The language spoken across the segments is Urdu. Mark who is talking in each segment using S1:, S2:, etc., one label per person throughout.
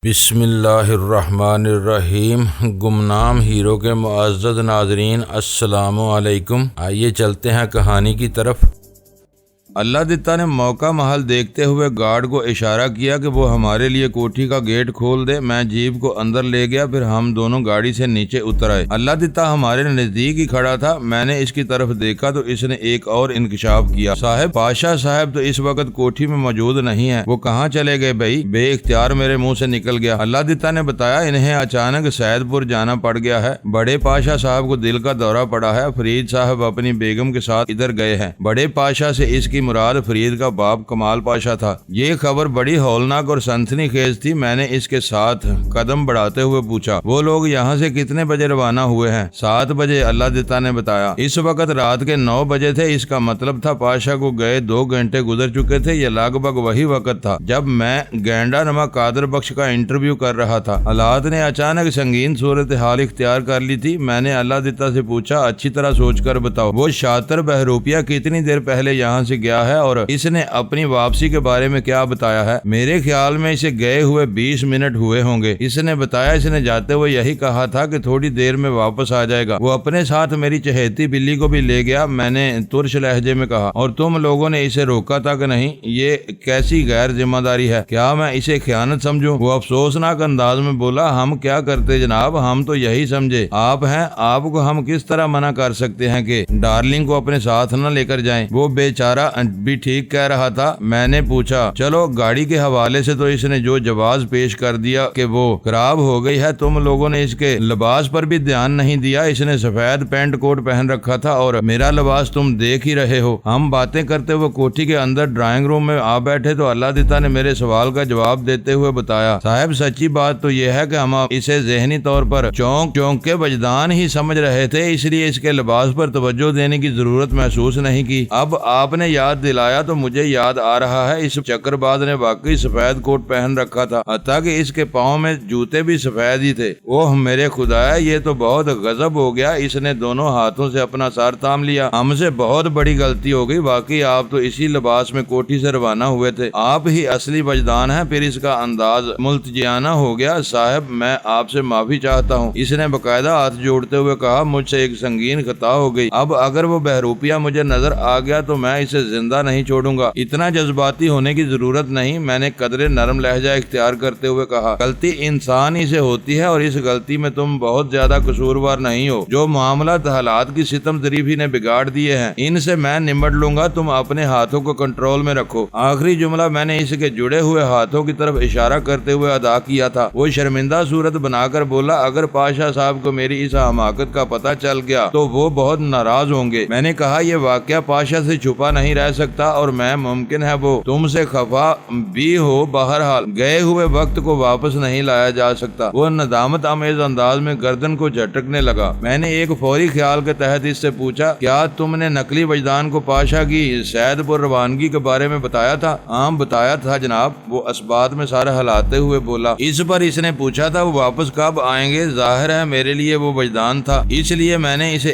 S1: بسم اللہ الرحمن الرحیم۔ گمنام ہیرو کے معزز ناظرین، السلام علیکم۔ آئیے چلتے ہیں کہانی کی طرف۔ اللہ دتا نے موقع محل دیکھتے ہوئے گارڈ کو اشارہ کیا کہ وہ ہمارے لیے کوٹھی کا گیٹ کھول دے۔ میں جیپ کو اندر لے گیا، پھر ہم دونوں گاڑی سے نیچے اتر آئے۔ اللہ دتا ہمارے نزدیک ہی کھڑا تھا۔ میں نے اس کی طرف دیکھا تو اس نے ایک اور انکشاف کیا۔ صاحب پاشا صاحب تو اس وقت کوٹھی میں موجود نہیں ہیں۔ وہ کہاں چلے گئے بھائی؟ بے اختیار میرے منہ سے نکل گیا۔ اللہ دتا نے بتایا انہیں اچانک سید پور جانا پڑ گیا ہے۔ بڑے پاشا صاحب کو دل کا دورہ پڑا ہے۔ فرید صاحب اپنی بیگم کے ساتھ ادھر گئے ہیں۔ بڑے پاشا سے اس کی مراد فرید کا باپ کمال پاشا تھا۔ یہ خبر بڑی ہولناک اور سنسنی خیز تھی۔ میں نے اس کے ساتھ قدم بڑھاتے ہوئے پوچھا، وہ لوگ یہاں سے کتنے بجے روانہ ہوئے ہیں؟ 7 بجے، اللہ دتا نے بتایا۔ اس وقت رات کے 9 بجے تھے۔ اس کا مطلب تھا پاشا کو گئے 2 گھنٹے گزر چکے تھے۔ یہ لگ بھگ وہی وقت تھا جب میں گینڈا نما قادر بخش کا انٹرویو کر رہا تھا۔ حالات نے اچانک سنگین صورتحال اختیار کر لی تھی۔ میں نے اللہ دتا سے پوچھا، اچھی طرح سوچ کر بتاؤ، وہ شاطر بہروپیہ کتنی دیر پہلے یہاں سے گیا ہے اور اس نے اپنی واپسی کے بارے میں کیا بتایا ہے؟ میرے خیال میں اسے گئے ہوئے 20 منٹ ہوئے ہوں گے۔ اس نے بتایا اس نے جاتے ہوئے یہی کہا تھا کہ تھوڑی دیر میں واپس آ جائے گا۔ وہ اپنے ساتھ میری چہیتی بلی کو بھی لے گیا۔ میں نے ترش لہجے میں کہا، اور تم لوگوں نے اسے روکا تھا کہ نہیں؟ یہ کیسی غیر ذمہ داری ہے؟ کیا میں اسے خیانت سمجھوں؟ وہ افسوسناک انداز میں بولا، ہم کیا کرتے جناب، ہم تو یہی سمجھے آپ ہیں، آپ کو ہم کس طرح منع کر سکتے ہیں کہ ڈارلنگ کو اپنے ساتھ نہ لے کر جائیں؟ وہ بیچارہ بھی ٹھیک کہہ رہا تھا۔ میں نے پوچھا، چلو گاڑی کے حوالے سے تو اس نے جو جواز پیش کر دیا کہ وہ خراب ہو گئی ہے، تم لوگوں نے اس کے لباس پر بھی دھیان نہیں دیا۔ اس نے سفید پینٹ کوٹ پہن رکھا تھا اور میرا لباس تم دیکھ ہی رہے ہو۔ ہم باتیں کرتے ہوئے کوٹھی کے اندر ڈرائنگ روم میں آ بیٹھے تو اللہ دتا نے میرے سوال کا جواب دیتے ہوئے بتایا، صاحب سچی بات تو یہ ہے کہ ہم اسے ذہنی طور پر چونک کے وجدان ہی سمجھ رہے تھے، اس لیے اس کے لباس پر توجہ دینے کی ضرورت محسوس نہیں کی۔ اب آپ نے یاد دلایا تو مجھے یاد آ رہا ہے، اس چکر باز نے واقعی سفید کوٹ پہن رکھا تھا، حتیٰ کہ اس کے پاؤں میں جوتے بھی سفید ہی تھے۔ اوہ میرے خدایا، یہ تو بہت غضب ہو گیا۔ اس نے دونوں ہاتھوں سے اپنا سر تھام لیا۔ ہم سے بہت بڑی غلطی ہو گئی، واقعی آپ تو اسی لباس میں کوٹھی سے روانہ ہوئے تھے۔ آپ ہی اصلی وجدان ہیں۔ پھر اس کا انداز ملتجیانہ ہو گیا۔ صاحب میں آپ سے معافی چاہتا ہوں، اس نے باقاعدہ ہاتھ جوڑتے ہوئے کہا، مجھ سے ایک سنگین خطا ہو گئی۔ اب اگر وہ بہروپیہ مجھے نظر آ گیا تو میں اسے زندہ نہیں چھوڑوں گا۔ اتنا جذباتی ہونے کی ضرورت نہیں، میں نے قدرے نرم لہجہ اختیار کرتے ہوئے کہا، غلطی انسان ہی سے ہوتی ہے اور اس غلطی میں تم بہت زیادہ قصوروار نہیں ہو۔ جو معاملات حالات کی ستم ظریفی نے بگاڑ دیے ہیں، ان سے میں نمٹ لوں گا، تم اپنے ہاتھوں کو کنٹرول میں رکھو۔ آخری جملہ میں نے اس کے جڑے ہوئے ہاتھوں کی طرف اشارہ کرتے ہوئے ادا کیا تھا۔ وہ شرمندہ صورت بنا کر بولا، اگر پاشا صاحب کو میری اس حماقت کا پتہ چل گیا تو وہ بہت ناراض ہوں گے۔ میں نے کہا، یہ واقعہ پاشا سے چھپا نہیں رہ سکتا اور میں ممکن ہے وہ تم سے خفا بھی ہو، بہرحال گئے ہوئے وقت کو واپس نہیں لایا جا سکتا۔ وہ ندامت آمیز انداز میں گردن کو جھٹکنے لگا۔ میں نے ایک فوری خیال کے تحت اس سے پوچھا، کیا تم نے نقلی وجدان کو پاشا کی سید پور روانگی کے بارے میں بتایا تھا؟ ہاں بتایا تھا جناب، وہ اسبات میں سارا ہلاتے ہوئے بولا۔ اس پر اس نے پوچھا تھا، وہ واپس کب آئیں گے؟ ظاہر ہے میرے لیے وہ وجدان تھا، اس لیے میں نے اسے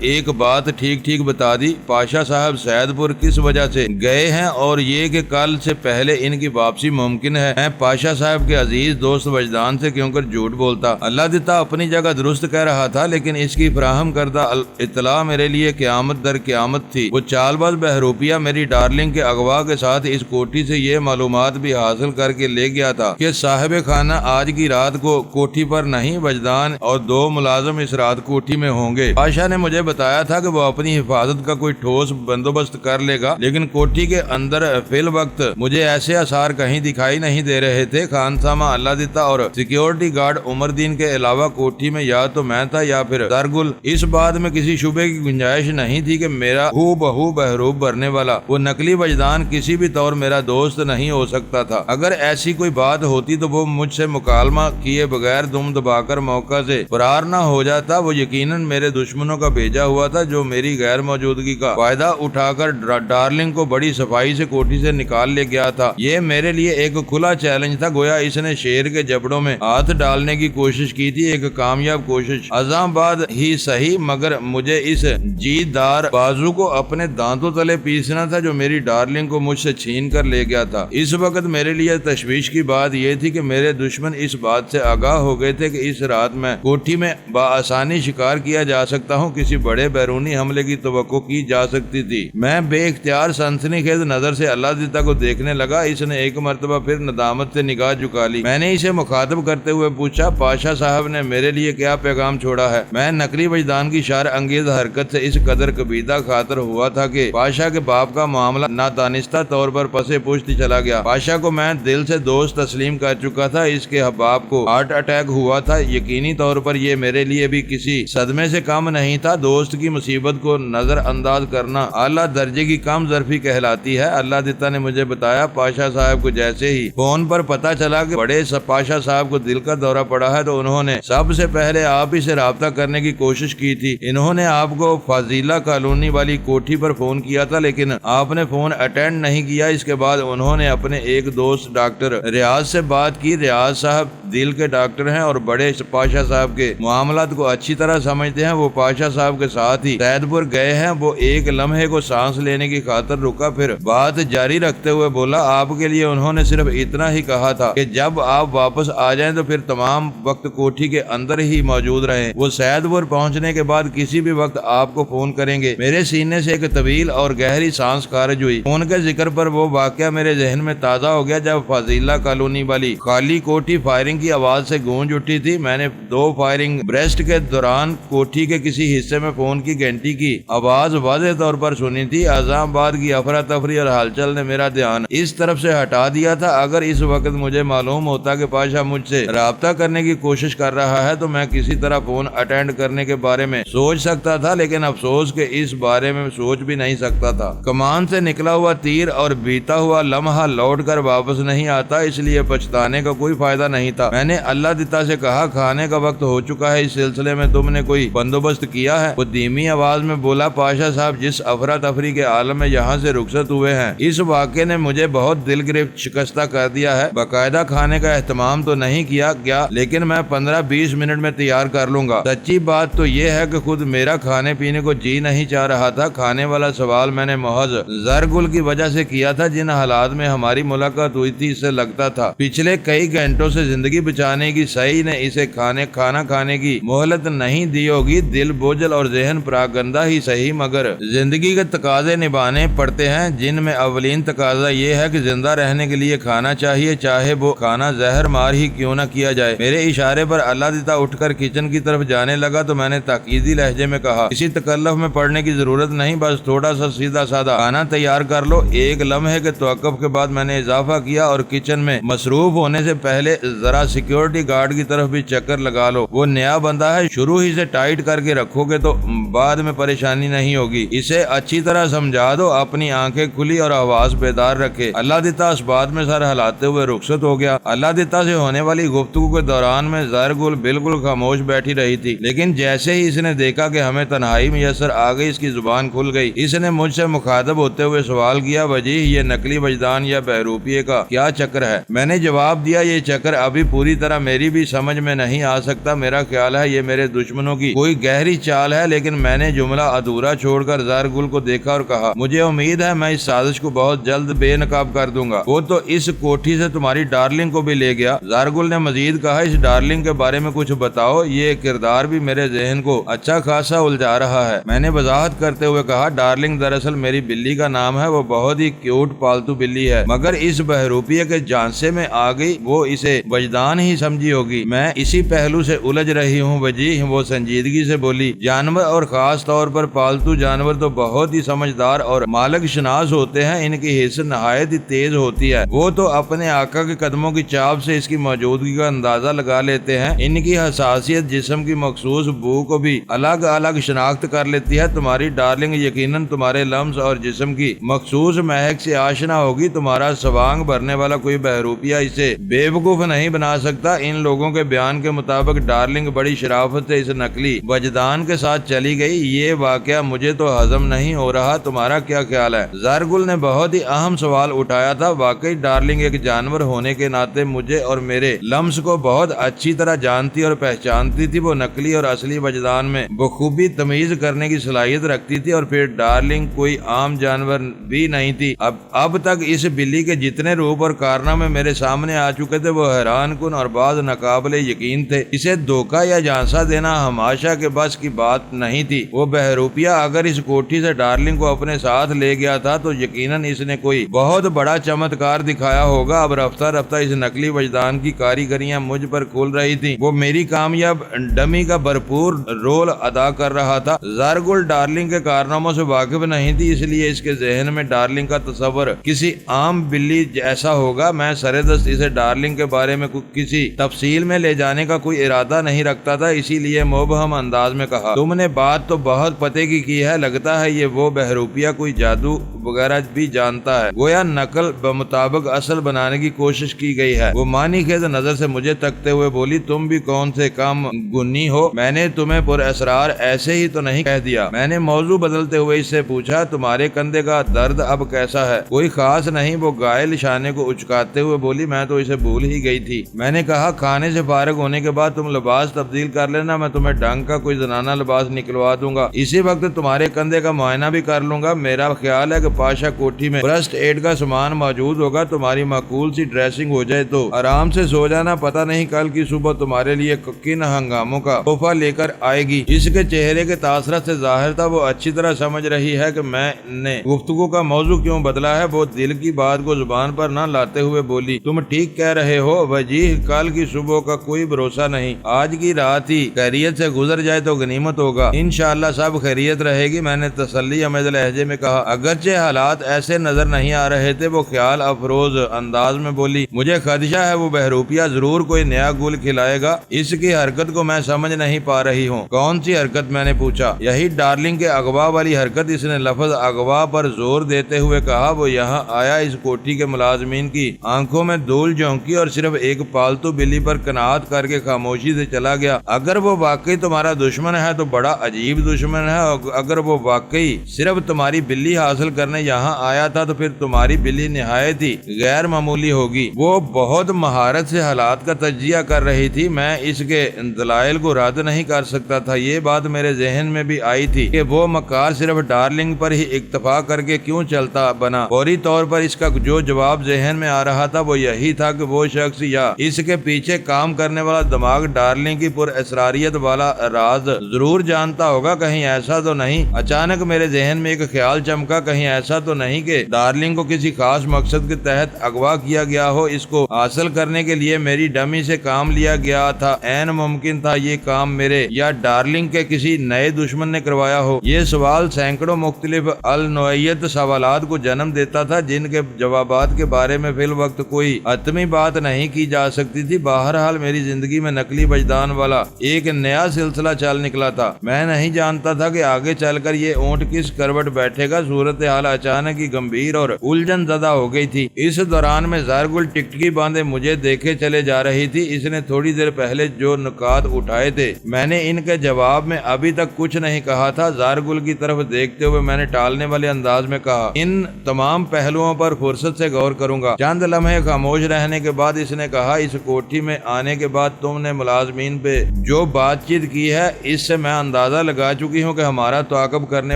S1: ایک بات ٹھیک بتا دی۔ پاشا صاحب سید پور کس وجہ سے گئے ہیں اور یہ کہ کل سے پہلے ان کی واپسی ممکن ہے۔ میں پاشا صاحب کے عزیز دوست وجدان سے کیوں کر جھوٹ بولتا؟ اللہ دتا اپنی جگہ درست کہہ رہا تھا، لیکن اس کی فراہم کردہ اطلاع میرے لیے قیامت در قیامت تھی۔ وہ چال باز بہروپیہ میری ڈارلنگ کے اغوا کے ساتھ اس کوٹھی سے یہ معلومات بھی حاصل کر کے لے گیا تھا کہ صاحب خانہ آج کی رات کو کوٹھی پر نہیں، وجدان اور 2 ملازم اس رات کوٹھی میں ہوں گے۔ پاشا نے مجھے بتایا تھا کہ وہ اپنی حفاظت کا کوئی ٹھوس بندوبست کر لے گا، لیکن کوٹھی کے اندر فی الوقت مجھے ایسے آثار کہیں دکھائی نہیں دے رہے تھے۔ خانسامہ اللہ دتا اور سیکیورٹی گارڈ عمر دین کے علاوہ کوٹھی میں یا تو میں تھا یا پھر درگل۔ اس بات میں کسی شبے کی گنجائش نہیں تھی کہ میرا ہو بہو بہروپ بھرنے والا وہ نقلی وجدان کسی بھی طور میرا دوست نہیں ہو سکتا تھا۔ اگر ایسی کوئی بات ہوتی تو وہ مجھ سے مکالمہ کیے بغیر دم دبا کر موقع سے فرار نہ ہو جاتا۔ وہ یقیناً میرے دشمنوں کا بھیجا ہوا تھا جو میری غیر موجودگی کا فائدہ اٹھا کر ڈارلنگ کو بڑی صفائی سے کوٹھی سے نکال لے گیا تھا۔ یہ میرے لیے ایک کھلا چیلنج تھا، گویا اس نے شیر کے جبڑوں میں ہاتھ ڈالنے کی کوشش کی تھی، ایک کامیاب کوشش ازاں بعد ہی صحیح، مگر مجھے اس جیت دار بازو کو اپنے دانتوں تلے پیسنا تھا جو میری ڈارلنگ کو مجھ سے چھین کر لے گیا تھا۔ اس وقت میرے لیے تشویش کی بات یہ تھی کہ میرے دشمن اس بات سے آگاہ ہو گئے تھے کہ اس رات میں کوٹھی میں بآسانی شکار کیا جا سکتا ہوں، کسی بڑے بیرونی حملے کی توقع کی جا سکتی تھی۔ میں بے اختیار سنسنی خیز نظر سے اللہ دیتا کو دیکھنے لگا۔ اس نے ایک مرتبہ پھر ندامت سے نگاہ جھکا لی۔ میں نے اسے مخاطب کرتے ہوئے پوچھا، پاشا صاحب نے میرے لیے کیا پیغام چھوڑا ہے؟ میں نقلی وجدان کی شار انگیز حرکت سے اس قدر کبیدہ خاطر ہوا تھا کہ پاشا کے باپ کا معاملہ نادانستہ طور پر پسے پشت چلا گیا۔ پاشا کو میں دل سے دوست تسلیم کر چکا تھا، اس کے باپ کو ہارٹ اٹیک ہوا تھا، یقینی طور پر یہ میرے لیے بھی کسی صدمے سے کم نہیں تھا۔ دوست کی مصیبت کو نظر انداز کرنا اعلیٰ درجے کی کم ظرفی کہلاتی ہے۔ اللہ دیتا نے مجھے بتایا، پاشا صاحب کو جیسے ہی فون پر پتہ چلا کہ بڑے پاشا صاحب کو دل کا دورہ پڑا ہے تو انہوں نے سب سے پہلے آپ ہی سے رابطہ کرنے کی کوشش کی تھی۔ انہوں نے آپ کو فضیلہ کالونی والی کوٹھی پر فون کیا تھا، لیکن آپ نے فون اٹینڈ نہیں کیا۔ اس کے بعد انہوں نے اپنے ایک دوست ڈاکٹر ریاض سے بات کی۔ ریاض صاحب دل کے ڈاکٹر ہیں اور بڑے پاشا صاحب کے معاملات کو اچھی طرح سمجھتے ہیں۔ وہ پاشا صاحب کے ساتھ ہی سید پور گئے ہیں۔ وہ ایک لمحے کو سانس لینے کی خاطر رکا، پھر بات جاری رکھتے ہوئے بولا، آپ کے لیے انہوں نے صرف اتنا ہی کہا تھا کہ جب آپ واپس آ جائیں تو پھر تمام وقت کوٹھی کے اندر ہی موجود رہیں۔ وہ سید پور پہنچنے کے بعد کسی بھی وقت آپ کو فون کریں گے۔ میرے سینے سے ایک طویل اور گہری سانس خارج ہوئی۔ فون کے ذکر پر وہ واقعہ میرے ذہن میں تازہ ہو گیا جب فضیلہ کالونی والی خالی کوٹھی فائرنگ کی آواز سے گونج اٹھی تھی۔ میں نے 2 فائرنگ بریسٹ کے دوران کوٹھی کے کسی حصے میں فون کی گھنٹی کی آواز واضح طور پر سنی تھی۔ اذان بعد کی افراتفری اور ہلچل نے میرا دھیان اس طرف سے ہٹا دیا تھا۔ اگر اس وقت مجھے معلوم ہوتا کہ پاشا مجھ سے رابطہ کرنے کی کوشش کر رہا ہے تو میں کسی طرح فون اٹینڈ کرنے کے بارے میں سوچ سکتا تھا، لیکن افسوس کہ اس بارے میں سوچ بھی نہیں سکتا تھا۔ کمان سے نکلا ہوا تیر اور بیتا ہوا لمحہ لوٹ کر واپس نہیں آتا، اس لیے پچھتانے کا کوئی فائدہ نہیں تھا۔ میں نے اللہ دیتا سے کہا، کھانے کا وقت ہو چکا ہے، اس سلسلے میں تم نے کوئی بندوبست کیا ہے؟ وہ دھیمی آواز میں بولا، پاشا صاحب جس افراتفری کے عالم میں یہاں سے رخصت ہوئے ہیں، اس واقعے نے مجھے بہت دل گرفت شکستہ کر دیا ہے۔ باقاعدہ کھانے کا اہتمام تو نہیں کیا گیا، لیکن میں 15-20 منٹ میں تیار کر لوں گا۔ سچی بات تو یہ ہے کہ خود میرا کھانے پینے کو جی نہیں چاہ رہا تھا۔ کھانے والا سوال میں نے محض زرگل کی وجہ سے کیا تھا۔ جن حالات میں ہماری ملاقات ہوئی تھی، اس سے لگتا تھا پچھلے کئی گھنٹوں سے زندگی بچانے کی صحیح نے اسے کھانا کھانے کی مہلت نہیں دی ہوگی۔ دل بوجھل اور ذہن پراگندہ ہی صحیح، مگر زندگی کے تقاضے نبھانے پڑتے ہیں، جن میں اولین تقاضا یہ ہے کہ زندہ رہنے کے لیے کھانا چاہیے، چاہے وہ کھانا زہر مار ہی کیوں نہ کیا جائے۔ میرے اشارے پر اللہ دیتا اٹھ کر کچن کی طرف جانے لگا تو میں نے تاکیدی لہجے میں کہا، کسی تکلف میں پڑنے کی ضرورت نہیں، بس تھوڑا سا سیدھا سادہ کھانا تیار کر لو۔ ایک لمحے کے توقف کے بعد میں نے اضافہ کیا، اور کچن میں مصروف ہونے سے پہلے ذرا سیکیورٹی گارڈ کی طرف بھی چکر لگا لو۔ وہ نیا بندہ ہے، شروع ہی سے ٹائٹ کر کے رکھو گے تو بعد میں پریشانی نہیں ہوگی۔ اسے اچھی طرح سمجھا دو، اپنی آنکھیں کھلی اور آواز بیدار رکھے۔ اللہ دیتا اس بات میں سر ہلاتے ہوئے رخصت ہو گیا۔ اللہ دیتا سے ہونے والی گفتگو کے دوران میں زرگل بالکل خاموش بیٹھی رہی تھی، لیکن جیسے ہی اس نے دیکھا کہ ہمیں تنہائی میسر آ گئی، اس کی زبان کھل گئی۔ اس نے مجھ سے مخاطب ہوتے ہوئے سوال کیا، وجیح یہ نقلی وجدان یا بہروپیے کا کیا چکر ہے؟ میں نے جواب دیا، یہ چکر ابھی پوری طرح میری بھی سمجھ میں نہیں آ سکتا۔ میرا خیال ہے یہ میرے دشمنوں کی کوئی گہری چال ہے، لیکن میں نے جملہ ادھورا چھوڑ کر زرگل کو دیکھا اور کہا، مجھے امید ہے میں اس سازش کو بہت جلد بے نقاب کر دوں گا۔ وہ تو اس کوٹھی سے تمہاری ڈارلنگ کو بھی لے گیا۔ زرگل نے مزید کہا، اس ڈارلنگ کے بارے میں کچھ بتاؤ، یہ کردار بھی میرے ذہن کو اچھا خاصا الجھا رہا ہے۔ میں نے وضاحت کرتے ہوئے کہا، ڈارلنگ دراصل میری بلی کا نام ہے، وہ بہت ہی کیوٹ پالتو بلی ہے، مگر اس بہروپیے کے جانسے میں آ گئی، وہ اسے وجدان ہی سمجھی ہوگی۔ میں اسی پہلو سے الجھ رہی ہوں وجیح، وہ سنجیدگی سے بولی۔ جانور اور خاص طور پر پالتو جانور تو بہت ہی سمجھدار اور مالک شناس ہوتے ہیں، ان کی حس نہایت ہی تیز ہوتی ہے۔ وہ تو اپنے آقا کے قدموں کی چاپ سے اس کی موجودگی کا اندازہ لگا لیتے ہیں۔ ان کی حساسیت جسم کی مخصوص بو کو بھی الگ الگ شناخت کر لیتی ہے۔ تمہاری ڈارلنگ یقیناً تمہارے لمس اور جسم کی مخصوص مہک سے آشنا ہوگی۔ تمہارا سوانگ بھرنے والا کوئی بہروپیہ اسے بے وقوف نہیں بنا آ سکتا۔ ان لوگوں کے بیان کے مطابق ڈارلنگ بڑی شرافت سے اس نقلی وجدان کے ساتھ چلی گئی۔ یہ واقعہ مجھے تو ہضم نہیں ہو رہا، تمہارا کیا خیال ہے؟ زارگل نے بہت ہی اہم سوال اٹھایا تھا۔ واقعی ڈارلنگ ایک جانور ہونے کے ناطے مجھے اور میرے لمس کو بہت اچھی طرح جانتی اور پہچانتی تھی۔ وہ نقلی اور اصلی وجدان میں بخوبی تمیز کرنے کی صلاحیت رکھتی تھی، اور پھر ڈارلنگ کوئی عام جانور بھی نہیں تھی۔ اب تک اس بلی کے جتنے روپ اور کارنامے میرے سامنے آ چکے تھے وہ حیران کن اور بعض ناقابل یقین تھے۔ اسے دھوکہ یا جھانسا دینا ہماشا کے بس کی بات نہیں تھی۔ وہ بہروپیہ اگر اس کوٹھی سے ڈارلنگ کو اپنے ساتھ لے گیا تھا تو یقیناً اس نے کوئی بہت بڑا چمتکار دکھایا ہوگا۔ اب رفتہ رفتہ اس نقلی وجدان کی کاریگریاں مجھ پر کھل رہی تھی۔ وہ میری کامیاب ڈمی کا بھرپور رول ادا کر رہا تھا۔ زارگل ڈارلنگ کے کارناموں سے واقف نہیں تھی، اس لیے اس کے ذہن میں ڈارلنگ کا تصور کسی عام بلی جیسا ہوگا۔ میں سردست اسے ڈارلنگ کے بارے میں کسی تفصیل میں لے جانے کا کوئی ارادہ نہیں رکھتا تھا، اسی لیے مبہم انداز میں کہا، تم نے بات تو بہت پتے کی ہے، لگتا ہے یہ وہ بہروپیہ کوئی جادو وغیرہ بھی جانتا ہے۔ گویا نقل بمطابق اصل بنانے کی کوشش کی گئی ہے۔ وہ معنی خیز نظر سے مجھے تکتے ہوئے بولی، تم بھی کون سے کم گنی ہو، میں نے تمہیں پر اسرار ایسے ہی تو نہیں کہہ دیا۔ میں نے موضوع بدلتے ہوئے اس سے پوچھا، تمہارے کندھے کا درد اب کیسا ہے؟ کوئی خاص نہیں، وہ گائل شانے کو اچکاتے ہوئے بولی، میں تو اسے بھول ہی گئی تھی۔ میں نے کہا، کھانے سے فارغ ہونے کے بعد تم لباس تبدیل کر لینا، میں تمہیں ڈھنگ کا کوئی زنانہ لباس نکلوا دوں گا، اسی وقت تمہارے کندھے کا معائنہ بھی کر لوں گا۔ میرا خیال ہے کہ پاشا کوٹھی میں فرسٹ ایڈ کا سامان موجود ہوگا، تمہاری معقول سی ڈریسنگ ہو جائے تو آرام سے سو جانا، پتہ نہیں کل کی صبح تمہارے لیے کن ہنگاموں کا تحفہ لے کر آئے گی۔ اس کے چہرے کے تاثرات سے ظاہر تھا وہ اچھی طرح سمجھ رہی ہے کہ میں نے گفتگو کا موضوع کیوں بدلا ہے۔ وہ دل کی بات کو زبان پر نہ لاتے ہوئے بولی، تم ٹھیک کہہ رہے ہو وجیہ، کل کی صبح کا کوئی بھروسہ نہیں، آج کی رات ہی خیریت سے گزر جائے تو غنیمت ہوگا، انشاءاللہ سب خیریت رہے گی۔ میں نے تسلی آمیز لہجے میں کہا، اگرچہ حالات ایسے نظر نہیں آ رہے تھے۔ وہ خیال افروز انداز میں بولی، مجھے خدشہ ہے وہ بہروپیہ ضرور کوئی نیا گل کھلائے گا، اس کی حرکت کو میں سمجھ نہیں پا رہی ہوں۔ کون سی حرکت؟ میں نے پوچھا۔ یہی ڈارلنگ کے اغوا والی حرکت۔ اس نے لفظ اغوا پر زور دیتے ہوئے کہا۔ وہ یہاں آیا، اس کوٹھی کے ملازمین کی آنکھوں میں دھول جھونکی اور صرف ایک پالتو بلی پر قناعت کر کے خاموشی سے چلا گیا۔ اگر وہ واقعی تمہارا دشمن ہے تو بڑا عجیب دشمن ہے، اگر وہ واقعی صرف تمہاری بلی حاصل کرنے یہاں آیا تھا تو پھر تمہاری بلی نہایت ہی غیر معمولی ہوگی۔ وہ بہت مہارت سے حالات کا تجزیہ کر رہی تھی، میں اس کے دلائل کو رد نہیں کر سکتا تھا۔ یہ بات میرے ذہن میں بھی آئی تھی کہ وہ مکار صرف ڈارلنگ پر ہی اکتفا کر کے کیوں چلتا بنا۔ فوری طور پر اس کا جو جواب ذہن میں آ رہا تھا وہ یہی تھا کہ وہ شخص یا اس کے پیچھے کام کرنے والا دماغ ڈارلنگ کی پر اسراریت والا راز ضرور جانتا ہوگا۔ کہیں ایسا تو نہیں؟ اچانک میرے ذہن میں ایک خیال چمکا، کہیں ایسا تو نہیں کہ ڈارلنگ کو کسی خاص مقصد کے تحت اغوا کیا گیا ہو، اس کو حاصل کرنے کے لیے میری ڈمی سے کام لیا گیا تھا۔ عین ممکن تھا یہ کام میرے یا ڈارلنگ کے کسی نئے دشمن نے کروایا ہو۔ یہ سوال سینکڑوں مختلف النوعیت سوالات کو جنم دیتا تھا جن کے جوابات کے بارے میں فی الوقت کوئی حتمی بات نہیں کی جا سکتی تھی۔ بہرحال میری زندگی میں نقلی وجدان والا ایک نیا سلسلہ چل نکلا تھا۔ میں نہیں جانتا تھا کہ آگے چل کر یہ اونٹ کس کروٹ بیٹھے گا۔ صورتحال اچانک ہی گمبھیر اور الجھن زدہ ہو گئی تھی۔ اس دوران میں زارگل ٹکٹکی باندھے مجھے دیکھے چلے جا رہی تھی۔ اس نے تھوڑی دیر پہلے جو نکات اٹھائے تھے میں نے ان کے جواب میں ابھی تک کچھ نہیں کہا تھا۔ زارگل کی طرف دیکھتے ہوئے میں نے ٹالنے والے انداز میں کہا، ان تمام پہلوؤں پر فرصت سے غور کروں گا۔ چند لمحے خاموش رہنے کے بعد اس نے کہا، اس کوٹھی میں آنے کے بعد تم نے ملازمین پہ جو بات چیت کی ہے اس سے میں اندازہ لگا چکی ہوں کہ ہمارا تعاقب کرنے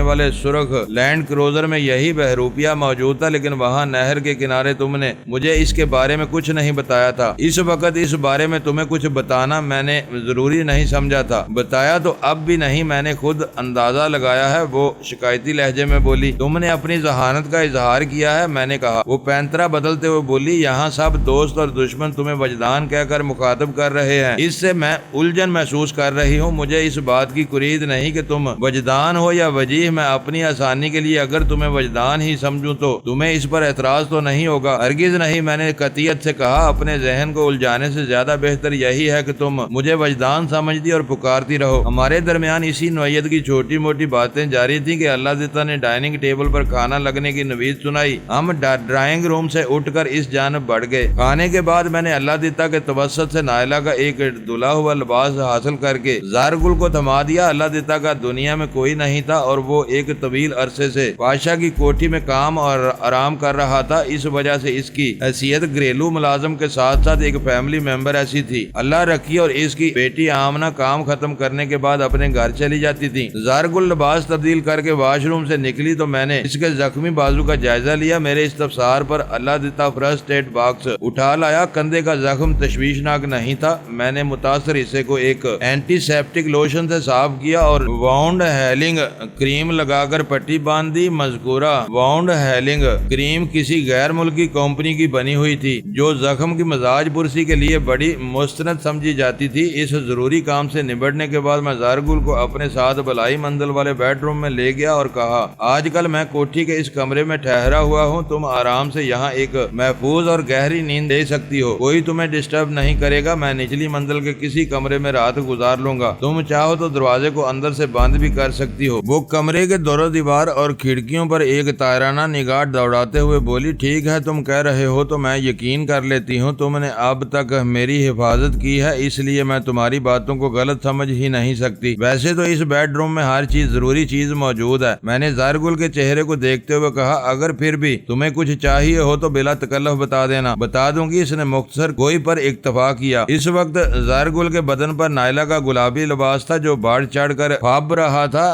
S1: والے سرخ لینڈ کروزر میں یہی بہروپیہ موجود تھا، لیکن وہاں نہر کے کنارے تم نے مجھے اس کے بارے میں کچھ نہیں بتایا تھا۔ اس وقت اس بارے میں تمہیں کچھ بتانا میں نے ضروری نہیں سمجھا تھا۔ بتایا تو اب بھی نہیں، میں نے خود اندازہ لگایا ہے، وہ شکایتی لہجے میں بولی۔ تم نے اپنی ذہانت کا اظہار کیا ہے، میں نے کہا۔ وہ پینترا بدلتے ہوئے بولی، یہاں سب دوست اور دشمن تمہیں وجدان کہہ کر مخاطب کر رہے ہیں، اس سے میں الجھن محسوس کر رہی ہوں۔ مجھے اس بات کی کرید نہیں کہ تم وجدان ہو یا وجیہ، میں اپنی آسانی کے لیے اگر تمہیں وجدان ہی سمجھوں تو تمہیں اس پر اعتراض تو نہیں ہوگا؟ ہرگز نہیں، میں نے قطعیت سے کہا۔ اپنے ذہن کو الجھانے سے زیادہ بہتر یہی ہے کہ تم مجھے وجدان سمجھتی اور پکارتی رہو۔ ہمارے درمیان اسی نوعیت کی چھوٹی موٹی باتیں جاری تھیں کہ اللہ دیتا نے ڈائننگ ٹیبل پر کھانا لگنے کی نوید سنائی۔ ہم ڈرائنگ روم سے اٹھ کر اس جانب بڑھ گئے۔ کھانے کے بعد میں نے اللہ دتا کے توسط سے نائلہ کا ایک دھلا ہوا لباس حاصل کر کے زہرگل کو تھما دیا۔ اللہ دتا کا دنیا میں کوئی نہیں تھا اور وہ ایک طویل عرصے سے بادشاہ کی کوٹھی میں کام اور آرام کر رہا تھا۔ اس وجہ سے اس کی حیثیت گھریلو ملازم کے ساتھ ساتھ ایک فیملی ممبر ایسی تھی۔ اللہ رکھی اور اس کی بیٹی آمنہ کام ختم کرنے کے بعد اپنے گھر چلی جاتی تھی۔ زہرگل لباس تبدیل کر کے واش روم سے نکلی تو میں نے اس کے زخمی بازو کا جائزہ لیا۔ میرے استفسار پر اللہ دتا فرسٹ ایڈ باکس اٹھا لایا۔ کندھے کا زخم تشویشناک نہیں تھا۔ میں نے متاثر حصے کو ایک اینٹی سیپٹک لوشن سے صاف کیا اور وانڈ ہیلنگ کریم لگا کر پٹی باندھ دی۔ مذکورہ وانڈ ہیلنگ کریم کسی غیر ملکی کمپنی کی بنی ہوئی تھی جو زخم کی مزاج پرسی کے لیے بڑی مستند سمجھی جاتی تھی۔ اس ضروری کام سے نبٹنے کے بعد میں زہرگل کو اپنے ساتھ بلائی منزل والے بیڈ روم میں لے گیا اور کہا، آج کل میں کوٹھی کے اس کمرے میں ٹھہرا ہوا ہوں، تم آرام سے یہاں ایک محفوظ اور گہری نیند لے سکتی ہو، کوئی تمہیں ڈسٹرب نہیں کرے گا۔ میں نچلی منزل کے کسی کمرے میں رات گزار لوں گا، تم چاہو تو دروازے کو اندر سے بند بھی کر سکتی ہو۔ وہ کمرے کے دور و دیوار اور کھڑکیوں پر ایک تائرانہ نگاہ دوڑاتے ہوئے بولی، ٹھیک ہے، تم کہہ رہے ہو تو میں یقین کر لیتی ہوں، تم نے اب تک میری حفاظت کی ہے، اس لیے میں تمہاری باتوں کو غلط سمجھ ہی نہیں سکتی۔ ویسے تو اس بیڈ روم میں ہر ضروری چیز موجود ہے۔ میں نے زہرگل کے چہرے کو دیکھتے ہوئے کہا، اگر پھر بھی تمہیں کچھ چاہیے ہو تو بلا تکلف بتا دینا، بتا دوں گی۔ اس نے مختصر گوئی پر اکتفا کیا۔ اس وقت زہرگل کے بدن پر نائلہ کا گلابی لباس تھا جو بڑھ چڑھ کر پھب رہا تھا۔